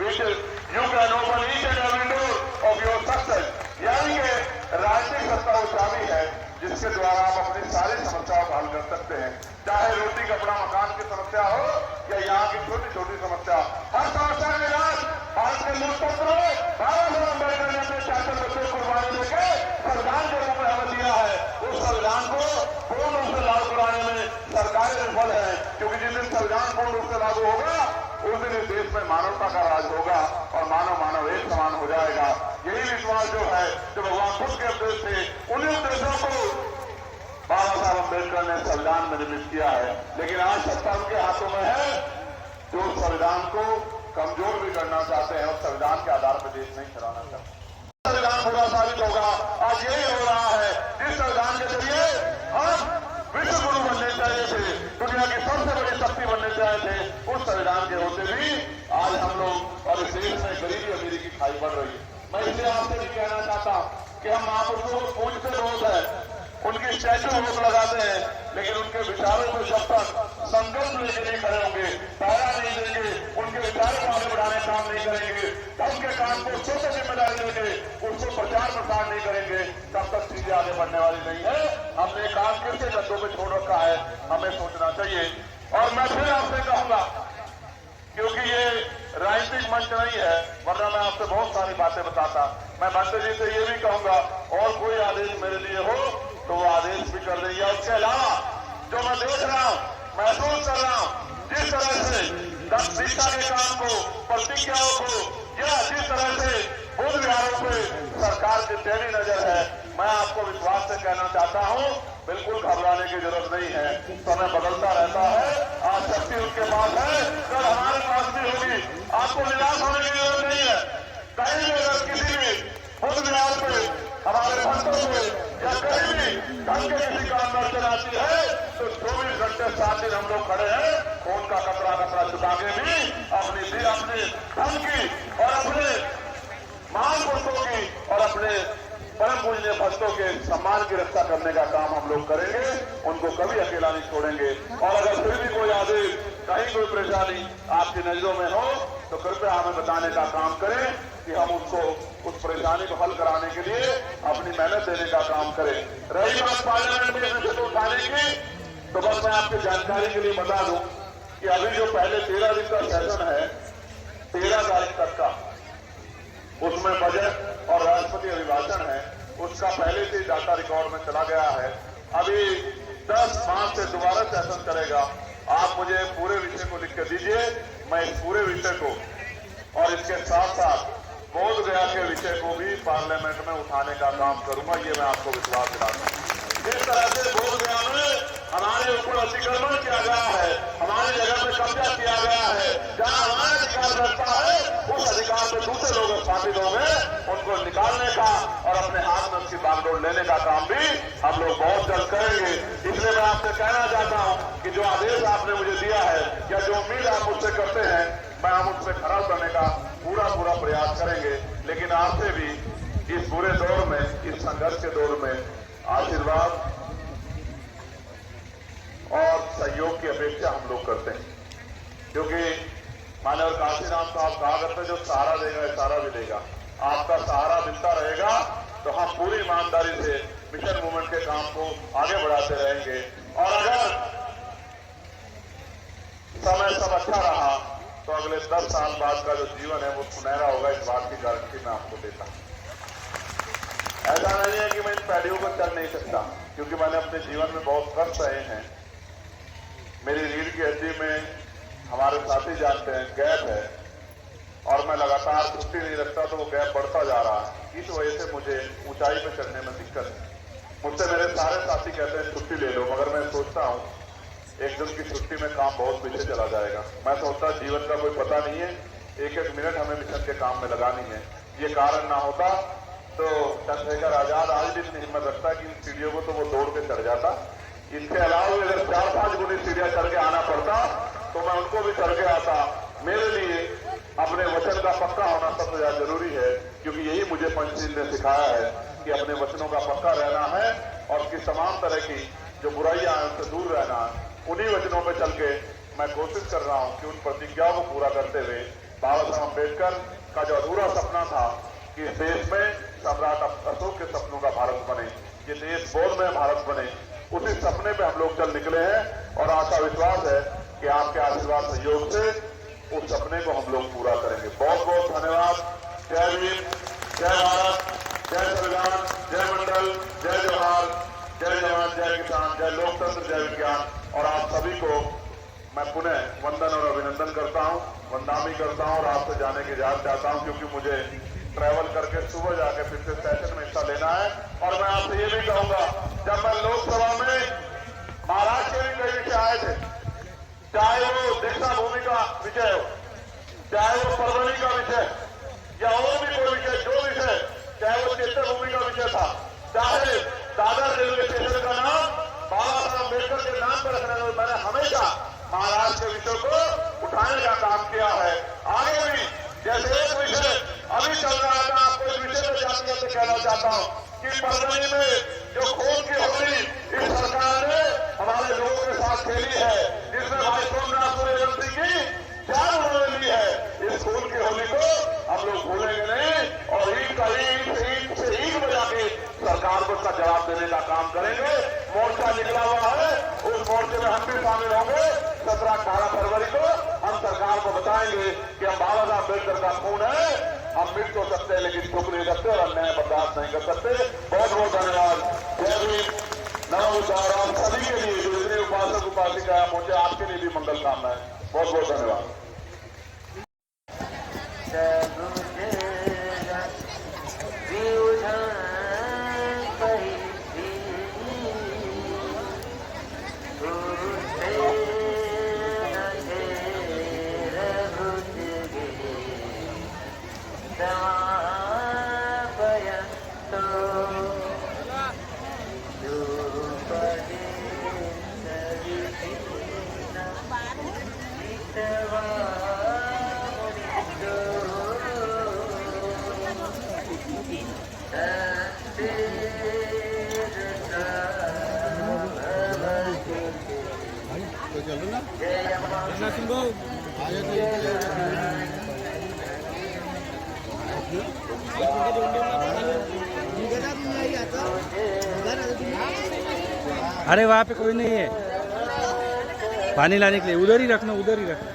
which you can open each end every door of your success. यानी कि राजनीतिक सत्ता वो चाबी है जिसके द्वारा आप अपनी सारी समस्याओं को हल कर सकते हैं, चाहे रोटी कपड़ा मकान की समस्या हो या यहाँ की छोटी छोटी समस्या। हर समस्या का इलाज भारत के लोकतंत्र बाबा साहब अम्बेडकर ने अपने 4 बच्चों को कुर्बानी देकर संविधान के रूप में हमें दिया है। उस संविधान को पूर्ण रूप से लागू कराने में सरकारें विफल है, क्योंकि जिस दिन संविधान पूर्ण रूप से लागू होगा उस दिन इस देश में मानवता का राज होगा और मानव मानव एक समान हो जाएगा। यही विश्वास जो है जो भगवान खुद के उपदेश थे, उन्हीं उपदेशों को बाबा साहब अम्बेडकर ने संविधान में निर्मित किया है। लेकिन आज सत्ता उनके हाथों में है जो संविधान को कमजोर भी करना चाहते हैं और संविधान के आधार पर देश नहीं चलाना चाहते। संविधान बुरा साबित होगा। आज यही हो रहा है। इस संविधान के जरिए हम विश्व गुरु बनने चाहिए थे, दुनिया की सबसे बड़ी शक्ति बनने चाहिए थे। उस संविधान के होते भी आज हम लोग और इस देश में गरीबी अमीरी की खाई बढ़ रही है। मैं इसलिए आपसे भी कहना चाहता हूं कि हम महापुरुषों को पूजते बहुत है, उनकी स्टैचू बहुत लगाते हैं, लेकिन उनके विचारों को जब तक संकल्प लेके नहीं खड़े होंगे, पैरा नहीं देंगे, उनके विचारों को आगे बढ़ाने का काम नहीं करेंगे, तब के काम को सोचे जिम्मेदारी लेंगे, उसको प्रचार प्रसार नहीं करेंगे, तब तक चीजें आगे बढ़ने वाली नहीं है। हमने काम किस गद्दों में छोड़ रखा है, हमें सोचना चाहिए। और मैं फिर आपसे कहूंगा, क्योंकि ये राजनीतिक मंच नहीं है, वरना मैं आपसे बहुत सारी बातें बताता। मैं मंत्री जी से ये भी कहूंगा, और कोई आदेश मेरे लिए हो तो वो आदेश भी कर देंगे। उसके अलावा जो मैं देख रहा हूं, महसूस कर रहा हूं, जिस तरह से शिक्षा के काम को, प्रतिज्ञाओं को, या जिस तरह से बुद्ध विहारों पे सरकार की टेढ़ी नजर है, मैं आपको विश्वास से कहना चाहता हूं, बिल्कुल घबराने की जरूरत नहीं है। समय बदलता रहता है, आज शक्ति उनके पास है, कल हमारे पास भी होगी। आपको निराश होने की जरूरत नहीं है। कहीं भी अगर किसी भी बुद्ध विहार पे हमारे भक्तों पे या कहीं भी ढंग के किसी काम में अड़चन आती है तो 24 घंटे 7 दिन हम लोग खड़े हैं, खून का कतरा चुका के भी अपने धन की और अपने महान पुरुषों की और अपने परम पूजनीय भक्तों के सम्मान की रक्षा करने का काम हम लोग करेंगे। उनको कभी अकेला नहीं छोड़ेंगे। और अगर फिर भी कोई आदेश, कहीं कोई परेशानी आपकी नजरों में हो तो कृपया हमें बताने का काम करें कि हम उसको उस परेशानी को हल कराने के लिए अपनी मेहनत देने का काम करें। रही बात पार्लियामेंट में विषय उठाने की, तो बस मैं आपकी जानकारी के लिए बता दूं कि अभी जो पहले 13 दिन का सेशन है, 13 तारीख तक का, उसमें बजट और राष्ट्रपति अभिभाषण है, उसका पहले से डाटा रिकॉर्ड में चला गया है। अभी 10 मार्च से दोबारा सेशन करेगा। आप मुझे पूरे विषय को लिख कर दीजिए, मैं इस पूरे विषय को और इसके साथ साथ बोध गया के विषय को भी पार्लियामेंट में उठाने का काम करूंगा। ये मैं आपको विश्वास दिलाता हूं। जिस तरह से बोध गया में हमारे ऊपर अतिक्रमण किया गया है, हमारी जगह पे कब्जा किया गया है, जहां हमारा अधिकार रहता है उस अधिकार पे दूसरे लोग स्थापित हो गए, उनको निकालने का और अपने हाथ में उसकी बागडोर लेने का काम भी हम लोग बहुत जल्द करेंगे। इसलिए मैं आपसे कहना चाहता हूं कि जो आदेश आपने मुझे दिया है या जो उम्मीद आप मुझसे करते हैं, मैं हम उससे खरा उतरने का पूरा प्रयास करेंगे। लेकिन आपसे भी इस बुरे दौर में, इस संघर्ष के दौर में आशीर्वाद और सहयोग की अपेक्षा हम लोग करते हैं, क्योंकि मानव काशीराम साहब कहा करते जो सहारा देगा इशारा भी देगा। आपका सहारा मिलता रहेगा तो हम पूरी ईमानदारी से मिशन मूवमेंट के काम को आगे बढ़ाते रहेंगे। और अगर समय सब अच्छा रहा तो अगले 10 साल बाद का जो जीवन है वो सुनहरा होगा, इस बात की गारंटी मैं आपको देता हूं। ऐसा नहीं है कि मैं इन पैडियों को चल नहीं सकता, क्योंकि मैंने अपने जीवन में बहुत कष्ट रहे हैं। मेरी रीढ़ की हड्डी में हमारे साथी जानते हैं गैप है, और मैं लगातार छुट्टी नहीं रखता तो वो गैप बढ़ता जा रहा है। इस वजह से मुझे ऊंचाई पर चढ़ने में दिक्कत है। मुझसे मेरे सारे साथी कहते हैं छुट्टी ले लो, मगर मैं सोचता हूं एक दिन की छुट्टी में काम बहुत पीछे चला जाएगा। मैं सोचता जीवन का कोई पता नहीं है, एक एक मिनट हमें मिशन के काम में लगानी है। ये कारण ना होता तो चंद्रशेखर आजाद आज भी इतनी हिम्मत रखता कि इन सीढ़ियों को तो वो दौड़ के चढ़ जाता। इसके अलावा अगर 4-5 गुनी सीढ़ियां चढ़ के आना पड़ता तो मैं उनको भी चढ़ के आता। मेरे लिए अपने वचन का पक्का होना सबसे ज्यादा जरूरी है, क्योंकि यही मुझे पंचशील ने सिखाया है कि अपने वचनों का पक्का रहना है और कि तमाम तरह की जो बुराइयां हैं उनसे दूर रहना। उन्हीं वचनों पर चल के मैं कोशिश कर रहा हूं कि उन प्रतिज्ञाओं को पूरा करते हुए बाबा साहब अम्बेडकर का जो अधूरा सपना था कि इस देश में सम्राट अशोक के सपनों का भारत बने, ये देश बोधमय भारत बने, उसी सपने पे हम लोग चल निकले हैं और आशा विश्वास है कि आपके आशीर्वाद सहयोग से उस सपने को हम लोग पूरा करेंगे। बहुत बहुत धन्यवाद। जय भीम, जय भारत, जय संविधान, जय मंडल, जय जवाहर, जय जवान, जय किसान, जय लोकतंत्र, जय विज्ञान। और आप सभी को मैं पुनः वंदन और अभिनंदन करता हूं, वंदनामी करता हूं और आपसे जाने की इजाजत चाहता हूं, क्योंकि मुझे ट्रैवल करके सुबह जाके फिर से सेशन में हिस्सा लेना है। और मैं आपसे ये भी कहूंगा, जब मैं लोकसभा में महाराष्ट्र के भी कई विषय आए थे, चाहे वो दीक्षा भूमि का विषय हो, चाहे वो परवनी का विषय या और भी कोई विषय, जो विषय, चाहे वो चेतर भूमि का विषय था, चाहे दादर रेलवे स्टेशन का नाम बाबा साहब अम्बेडकर के नाम पर रखने में मैंने हमेशा महाराष्ट्र के विषय को उठाने का काम किया है। आगे भी जैसे एक विषय अभी चल रहा था, आपको इस विषय में जाते जाते कहना चाहता हूं कि परवनी में जो खून की होली इस सरकार ने हमारे लोगों के साथ खेली है, जिसमें भाई सोमनाथ सूर्यवंशी की जान उन्होंने ली है, इस खून की होली को हम लोग भूलेंगे नहीं और ईद से ईद बजा के सरकार को उसका जवाब देने का काम करेंगे। मोर्चा निकला हुआ है, उस मोर्चे में हम भी शामिल होंगे। 17-18 फरवरी को हम सरकार को बताएंगे कि हम बाबा साहब अम्बेडकर का खून है, हम मिट तो सकते हैं लेकिन झुक नहीं सकते और अन्याय बर्दाश्त नहीं कर सकते। बहुत बहुत धन्यवाद। जय भीम, नमस्कार। आप सभी के लिए जो इतने उपासक उपासिका पहुंचे, आपके लिए भी मंगल कामनाएं। बहुत बहुत धन्यवाद। अरे वहाँ पे कोई नहीं है पानी लाने के लिए, उधर ही रखना, उधर ही रखना।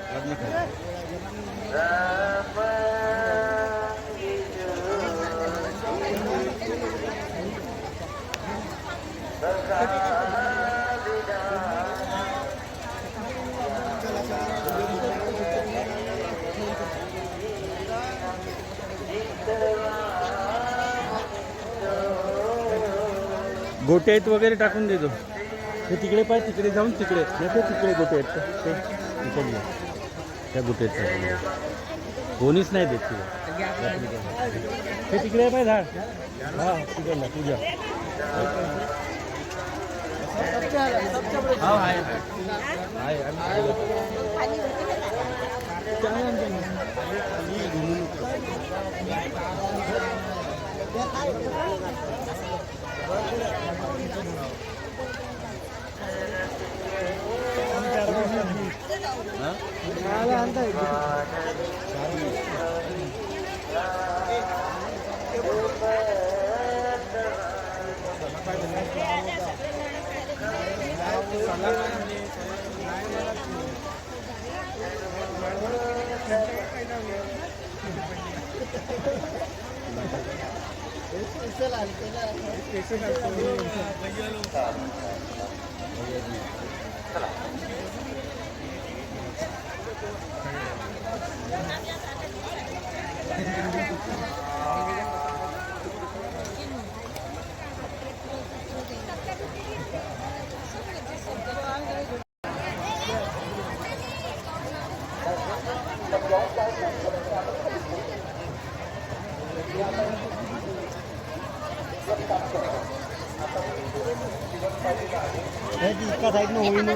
गोटे आहेत वगैरे टाकून देतो ते तिकडे पाय, तिकडे जाऊन तिकडे नाही ते तिकडे गोटे आहेत ते तिकडे त्या गोटे आहेत कोणीच नाही देत ते तिकडे पाय झाड हां तिकडला तुझ्या हा आहे इतका साईड न होईल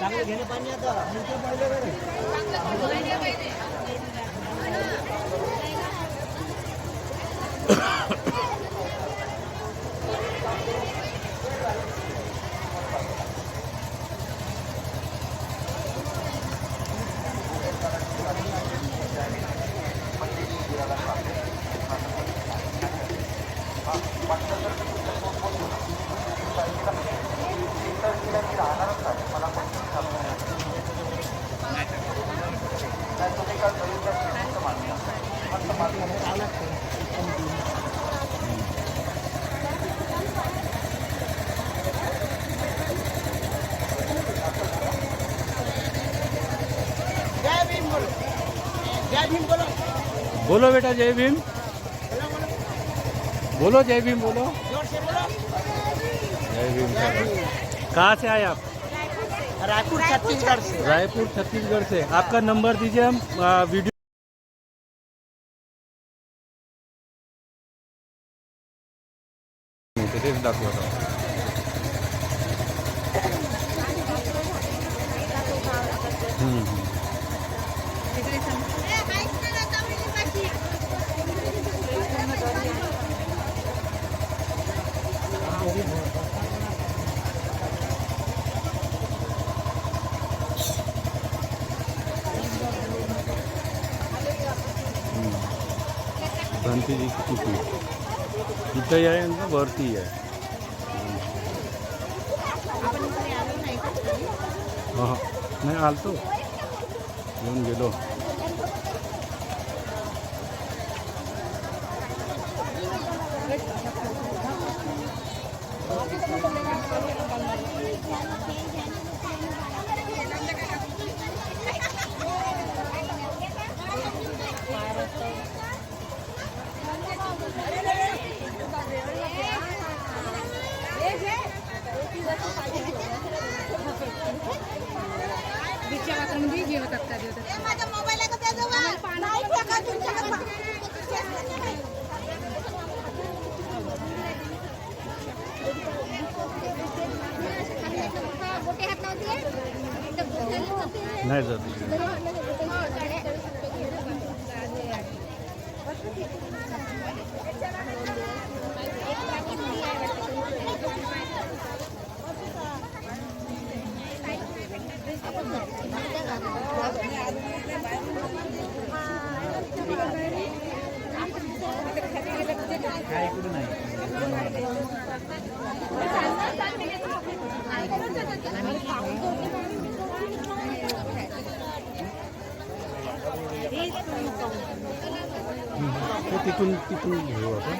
चांगलं घेणे पाणी आता बोलो बेटा जय भीम, बोलो जय भीम, बोलो जय भीम। कहाँ से आए आप? रायपुर छत्तीसगढ़ से। रायपुर छत्तीसगढ़ से। आपका नंबर दीजिए, हम वीडियो तेच दाखवत आहोत। भंतीजी की टिपी इथंही आहे आणि वरती आहे. हां नाही आलतो, येऊन गेलो. माझ्या मोबाईल आहे का त्याजवळ? नाही फेका तुमच्याकडे. मोठे हात नव्हते नाही जात. तिथून तिथून घेऊ आपण.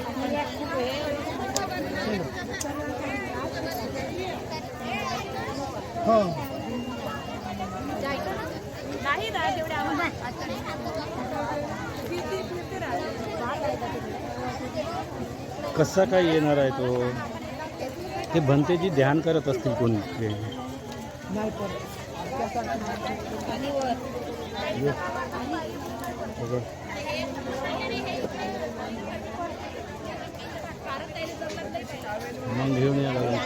हो नाही ना तेवढे आवाज. कसा काय येणार आहे तो? ते भंतेजी ध्यान करत असतील कोणी. मग घेऊन यायला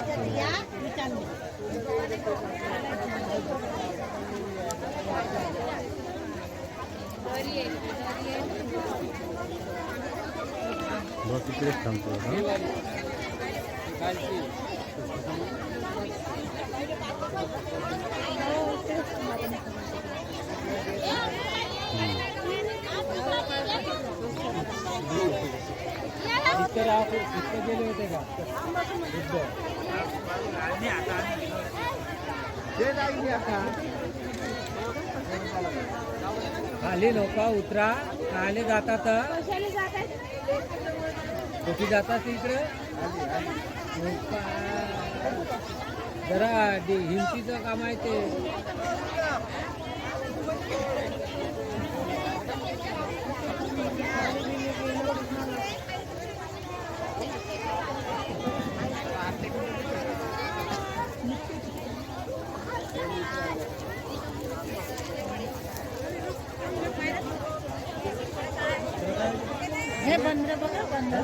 तिकडेच थांबतो. गेले होते का? खाली लोक उतरा. खाली जातात. कुठे जातात इकडे? जरा हिंसीचं काम आहे ते. हे बंदर बघा, बंदर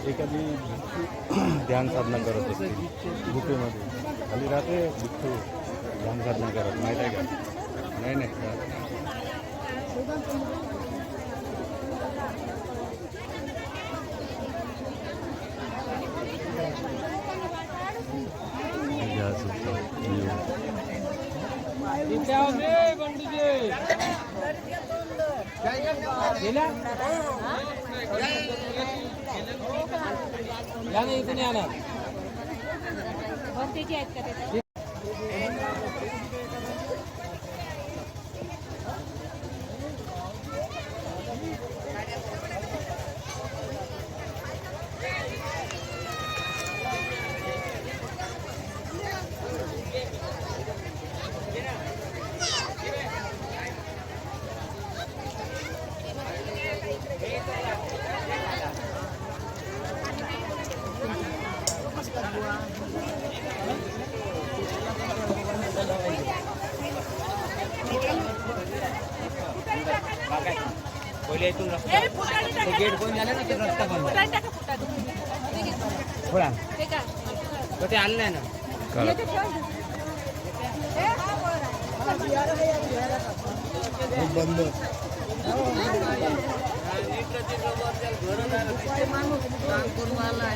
एखादी ध्यान साधना करत असते गुफेमध्ये. खाली राहते भिक्षू ध्यान साधना करत. माहीत आहे का? नाही नाही भरतीची आहेत का ते? गेट बंद झालं ना ते रस्ता बंद थोडा ते आलं नाही ना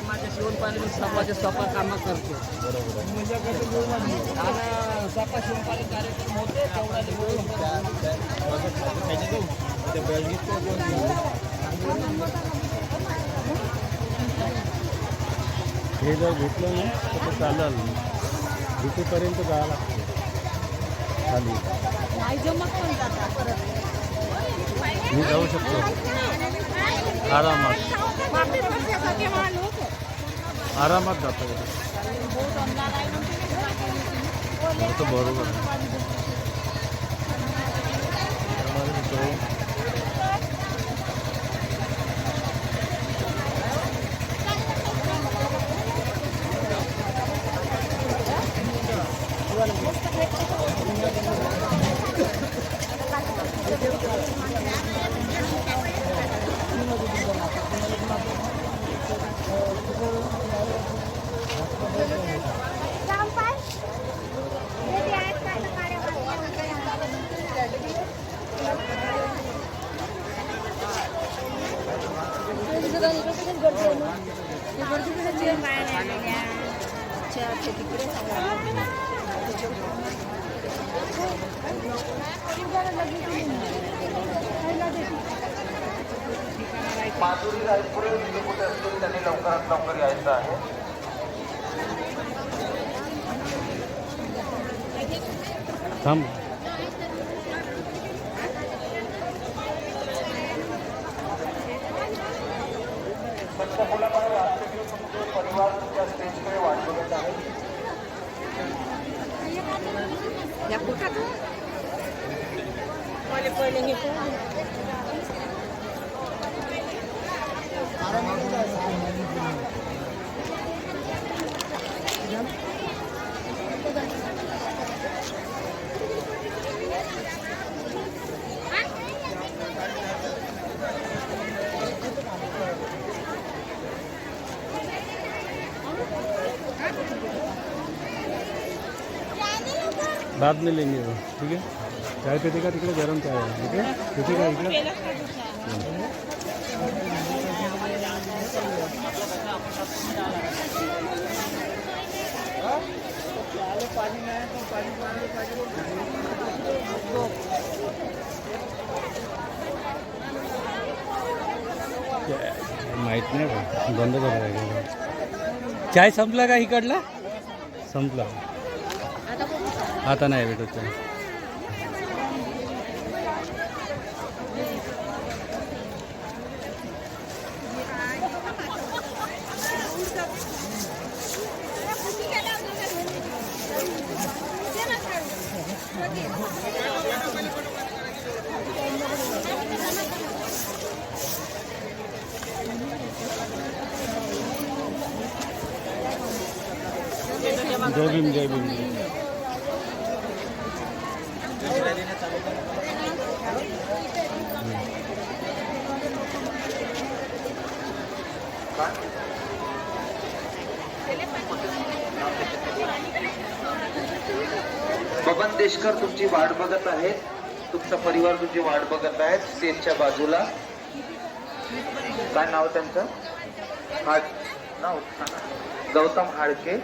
माझ्या शिवण पाणी स्वतः कामं करतो स्वतः शिवण पाणी कार्यक्रम होते हे जर भेटलं ना तर ते चालेल भेटेपर्यंत जावं लागतं खाली मी जाऊ शकतो आरामात आरामात जातो तो बरोबर माधुरी रायपुरे तिथे कुठे असतील त्यांनी लवकरात लवकर यायचं आहे. थांब पंचफुलाबाई राष्ट्रीय तुमचे परिवार तुमच्या स्टेजकडे वाट बघत आहे. बाद में लेंगे वो ठीक है चाय पीते का तिकडे गरम चाय आहे ठीक आहे पीते का इकडे माहीत नाही बा बंद करायला चाय संपला का इकडला संपला आता नाही भेटत जय भीम जय भीम बबन देशकर तुमची वाट बघत आहेत. तुमचा परिवार तुमची वाट बघत आहेत स्टेजच्या बाजूला. काय नाव त्यांचं? नाव गौतम हाडके.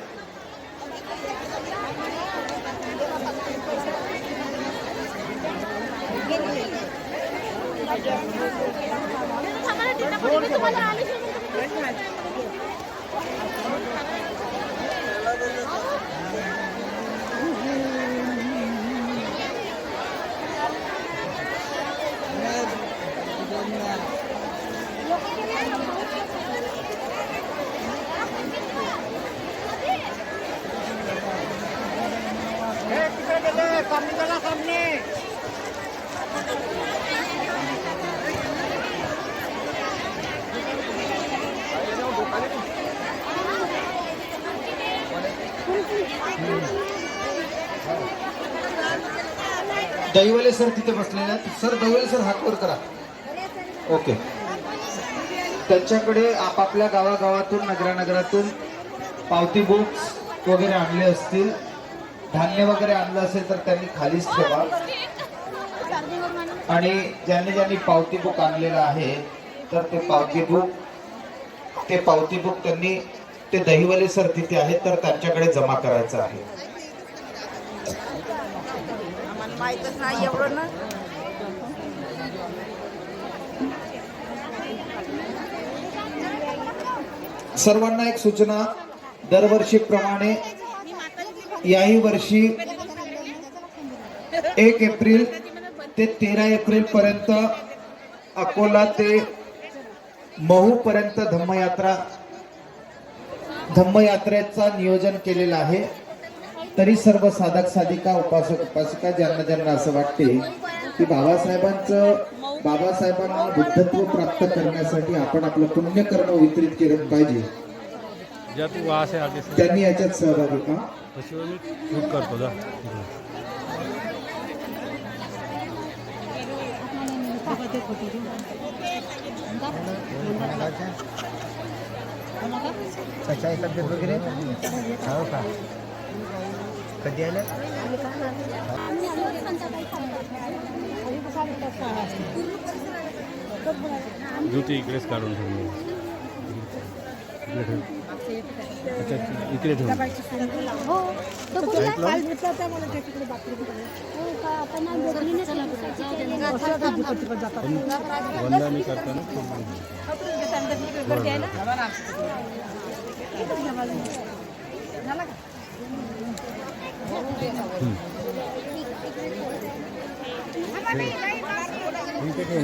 दैवले सर तिथे बसलेले आहेत. सर दैवले सर हात वर करा. ओके. त्यांच्याकडे आपापल्या गावागावातून नगरानगरातून पावती बुक्स वगैरे आणले असतील, धान्य वगैरे आणलं असेल तर त्यांनी खालीच ठेवा. आणि ज्यांनी पावती बुक आणलेलं आहे तर ते पावती बुक त्यांनी ते दहिवले सर तिथे आहेत तर त्यांच्याकडे जमा करायचं आहे. माहितच नाही एवढं ना. सर्वांना एक सूचना, दरवर्षीप्रमाणे याही वर्षी 1 एप्रिल ते 13 एप्रिल पर्यंत अकोला ते महू पर्यंत धम्मयात्रेचा नियोजन केलेलं आहे. तरी सर्व साधक साधिका, उपासक उपासिका ज्यांना असं वाटते की बाबासाहेबांना बुद्धत्व प्राप्त करण्यासाठी आपण आपलं पुण्यकर्म वितरित केलं पाहिजे, जा तू वहाँ से आगे से त्यांनी याच्यात सहभागी का. शूट करतो जा. कशा तब्येत वगैरे हो का? कधी आले? ज्योती इकडेच काढून ठेवली. अच्छा, इकडे ठेवून. हो तो कुठला काल भेटला होता मला त्याच्याकडे बाथरूमकडे. हो का आपण भेटली नाही. वंदा मी करताना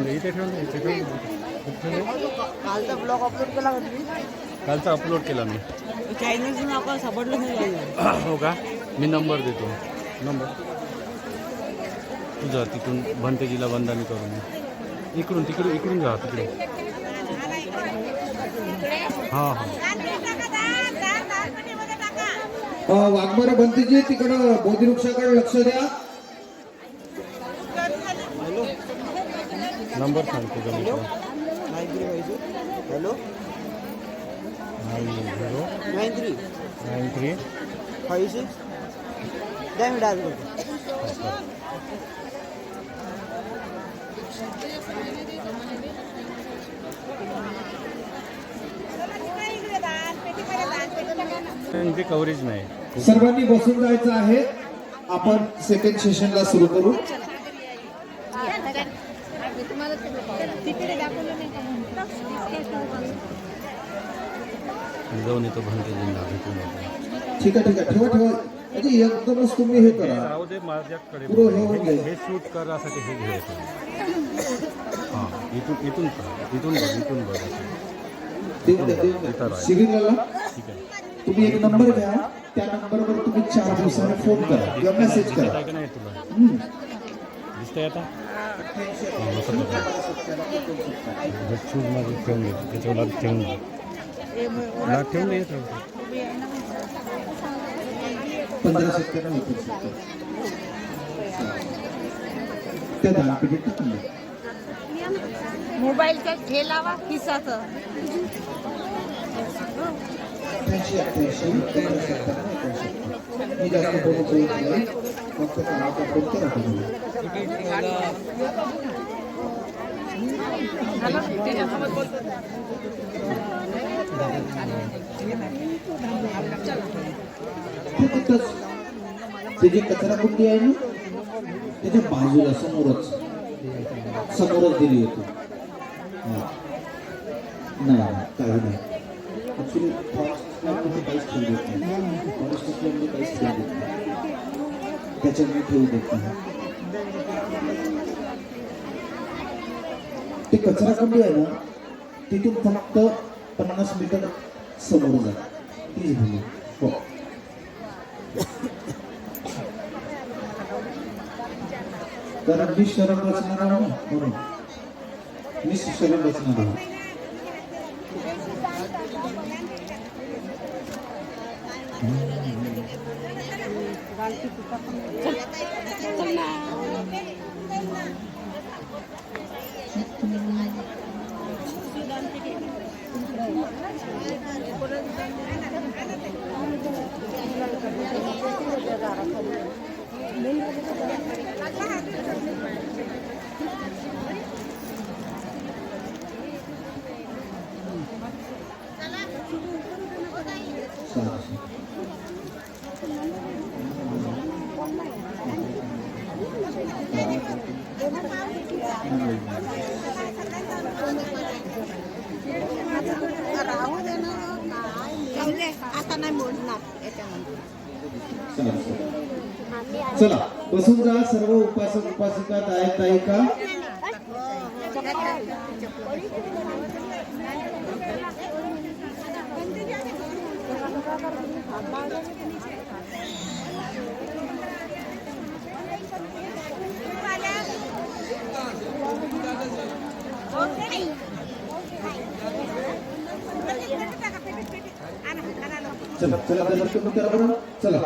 इथे ठेवून दे. कालचा ब्लॉग अपलोड केला का तुम्ही? कालचा अपलोड केला मी. चायनीज आपण सापडलं नाही. हो का? मी नंबर देतो. नंबर तुझा तिथून भंतेजीला वंदनी करून इकडून जा तिकडे. हां वाघमारे भंतेजी तिकडं बोधिवृक्षाकडे लक्ष द्या. नंबर सांगतो का मी. हॅलो 93 56 द्या मी डायल करतो. त्यांचे कव्हरेज नाही. सर्वांनी बसून जायचं आहे. आपण सेकंड सेशनला सुरू करू. जाऊन येतो भंतेजींना भेटून येतो. ठीक आहे ठेवा. म्हणजे एकदमच तुम्ही हे करा. राहू दे माझ्याकडे. हे शूट करायसाठी हे घ्यायचं. हां इथून बघ. शिबिराला ठीक आहे. तुम्ही एक नंबर घ्या. त्या नंबरवर तुम्ही 4 दिवसांनी फोन करा किंवा मेसेज करा. का नाही तुला दिसतंय आता. शूट मध्ये ठेवून घे. त्याच्यावर ठेवून घे. ठेवून दे. 15 सेकंद त्या दानपेटीत टाकून द्या. मोबाईलचा ठेलावा खिसाचं 88 मी जास्त बोलत नाही. फक्त कामाचा फोन करा तुम्ही. ते जी कचरा कुंडी आहे ना त्याच्या बाजूला समोरच दिली होती. नाही काही नाही. ऍक्च्युली काहीच ठेवू देत नाही. फॉरेस्ट असल्यामुळे काहीच ठेवू देत नाही. त्याच्यामुळे ठेवू देत नाही. ते कचरा कुंडी आहे ना तिथून फक्त 50 मीटर समोर जा. तीच भूमी. हो कारण मी शरण रचणार आहो म्हणून मी शरण रचणार आहो. राहू दे ना जाऊ दे आता नाही मोडणार याच्यामध्ये चला बसून जा सर्व उपासक उपासिका ताई का चला चला तुम्ही करा बरं चला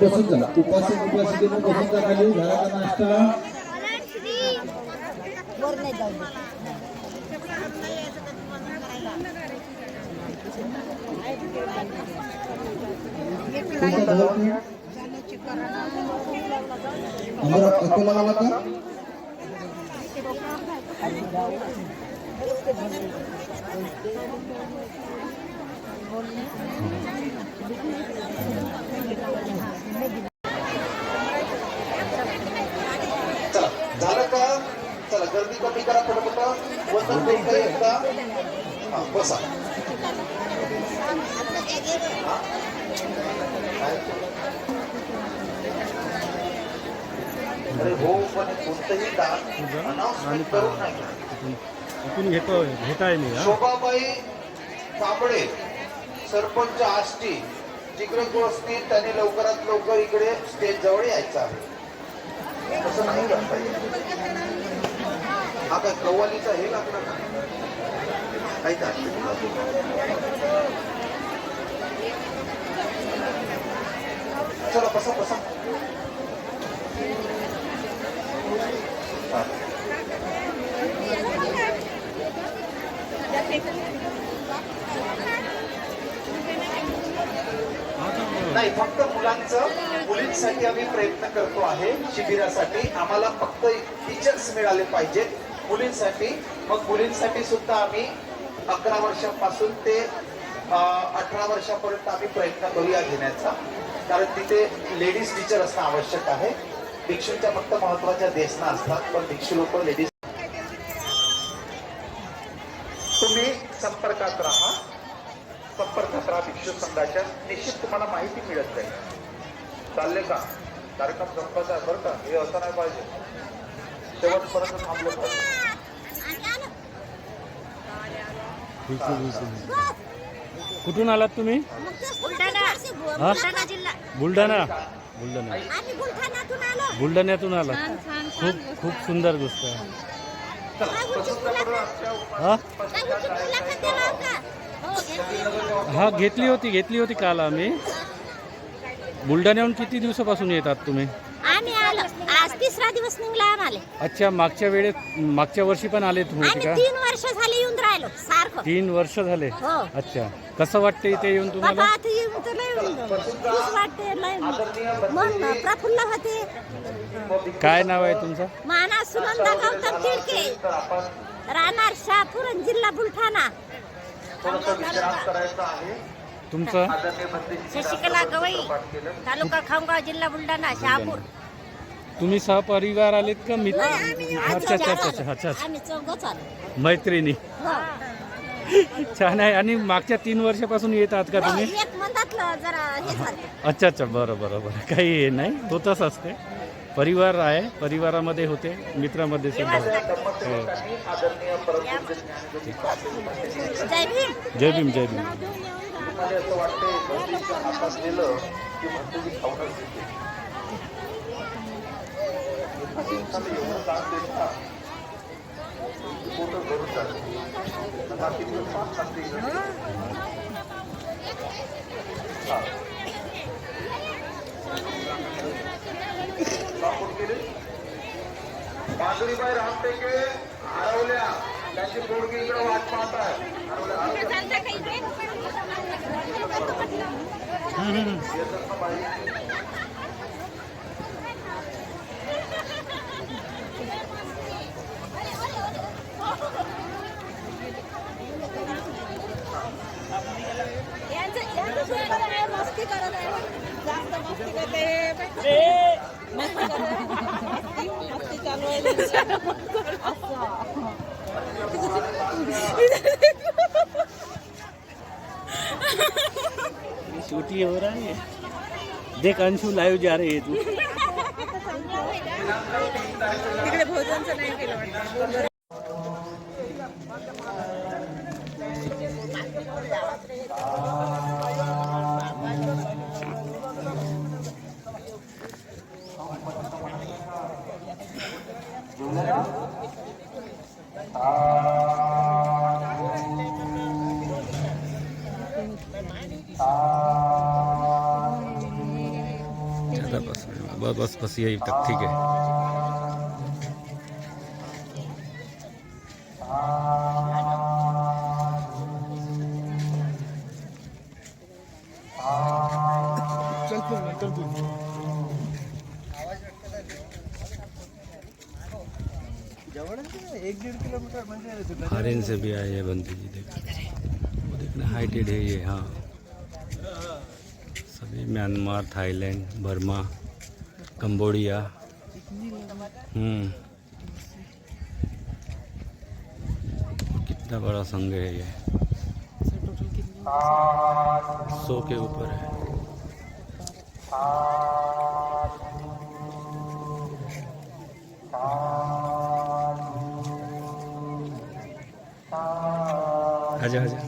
बसून जा उपासक उपासिकेने बसून जा खाली झाला का नाश्ता हमारा अकोला वाला का चला झालं का चला गर्दी कमी करा पटपट वजन कमी एकदा हा बसा अरे हो पण कोणतंही दान अनाउन्समेंट करून नाही इथून घेताय मी शोभाबाई कांबळे सरपंच आष्टी जिकडे जो असतील त्यांनी लवकरात लवकर इकडे स्टेज जवळ यायचं आहे असं नाही करता येईल हा काय कव्वालीचा हे लागला का काही का चला बसा बसा नाही फक्त मुलींसाठी आम्ही प्रयत्न करतो आहे शिबिरासाठी आम्हाला फक्त टीचर्स मिळाले पाहिजेत मुलींसाठी मग मुलींसाठी सुद्धा आम्ही 11 वर्षांपासून ते 18 वर्षापर्यंत आम्ही प्रयत्न करूया घेण्याचा कारण तिथे लेडीज टीचर असणं आवश्यक आहे भिक्षूंच्या फक्त महत्वाच्या देशना असतात पण भिक्षू लोक लेडीज तुम्ही संपर्कात राहा भिक्षू संघाच्या निश्चित तुम्हाला माहिती मिळत जाईल चालले का कार्यक्रम संपवायचा आहे बरं का हे असं नाही पाहिजे शेवटपर्यंत थांबलं पाहिजे कुठून आलात तुम्ही बुलढाणा जिल्हा बुलढाणा आम्ही बुलढाण्यातून आलो बुलढाण्यातून आलात खूप सुंदर गोष्ट आहे हा हा घेतली होती काल आम्ही बुलढाण्याहून किती दिवसापासून येतात तुम्ही आम्ही आलो आज 3रा दिवस निघला आम्हाला अच्छा मागच्या वर्षी पण आले तुम्ही आम्ही का 3 वर्ष झाले येऊन राहिलो सारखं 3 वर्ष झाले हो. अच्छा कसं वाटतं इथे येऊन तुम्हाला बाबा आता येऊन तर लय खुश वाटते लय मन प्रफुल्ल होते काय नाव आहे तुमचं माना सुनंदा गौतम तिडके राहणार शहापूर जिल्हा बुलढाणा तुमचं शशिकला गवई तालुका खामगाव जिल्हा बुलढाणा शहापूर तुम्ही सहपरिवार आलेत का मित्र अच्छा आम्ही चौघच आलो मैत्रिणी छान आहे आणि मागच्या 3 वर्षापासून येतात का तुम्ही एक मंदातलं जरा हे झालं अच्छा बरं काही हे नाही होतच असते परिवार आहे परिवारामध्ये होते मित्रामध्ये सुद्धा जय भीम जय भीम असं वाटतं हातात दिलं की म्हणतो की खाऊनच फोटो भरून जातो बाकी माधुरीबाई रामटेके हरवल्या त्यांची पोरगी इकडे वाट पाहत आहे शूटी हो रहा है। देख अंशु लाइव जा रही है तू। तिकडे भोजनचं नाही केलं वाटतं. बस यही तक ठीक है। फॉरेन से भी आए हैं बंदी जी, देख वो देखना हाइटेड है ये। हाँ सभी म्यांमार, थाईलैंड, बर्मा, कंबोडिया। कितना बड़ा संघ है ये, 100 के ऊपर है। आजा आजा।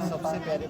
सबसे प्यारे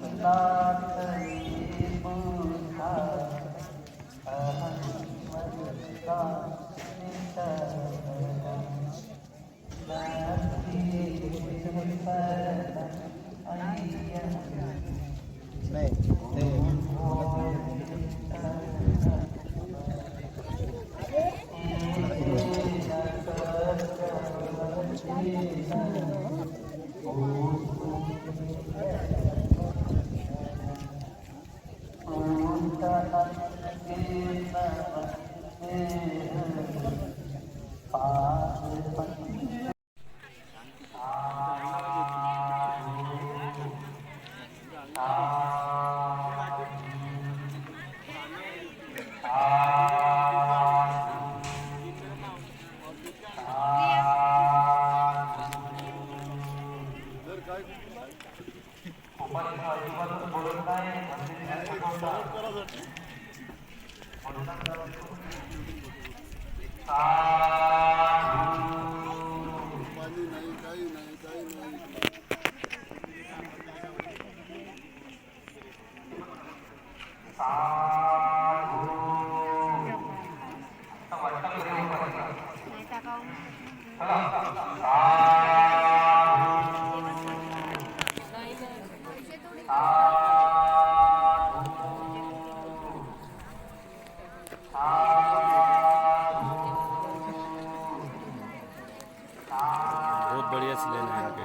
बहुत बढ़िया से लेना है इनके।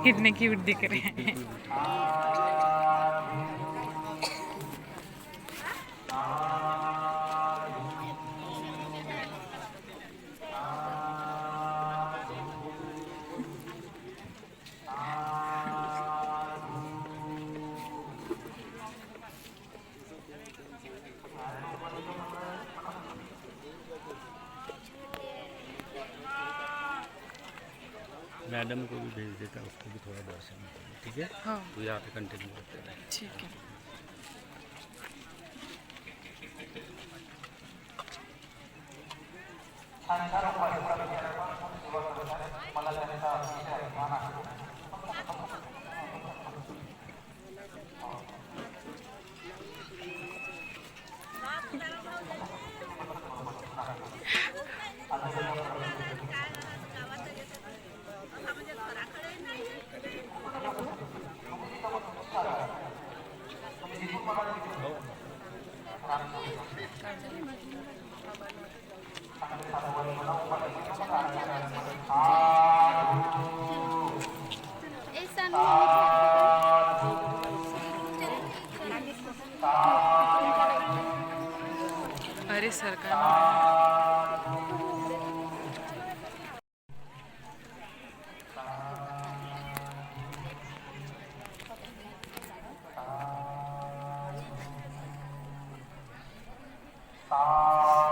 कितने क्यूट दिख रहे हैं। मैडम को भी भेज देता, उसको भी थोड़ा दर्शन करें, ठीक है? हाँ तो यहाँ पे कंटिन्यू करते रहें। ठीक है। ऐसा नहीं अरे सरकार सा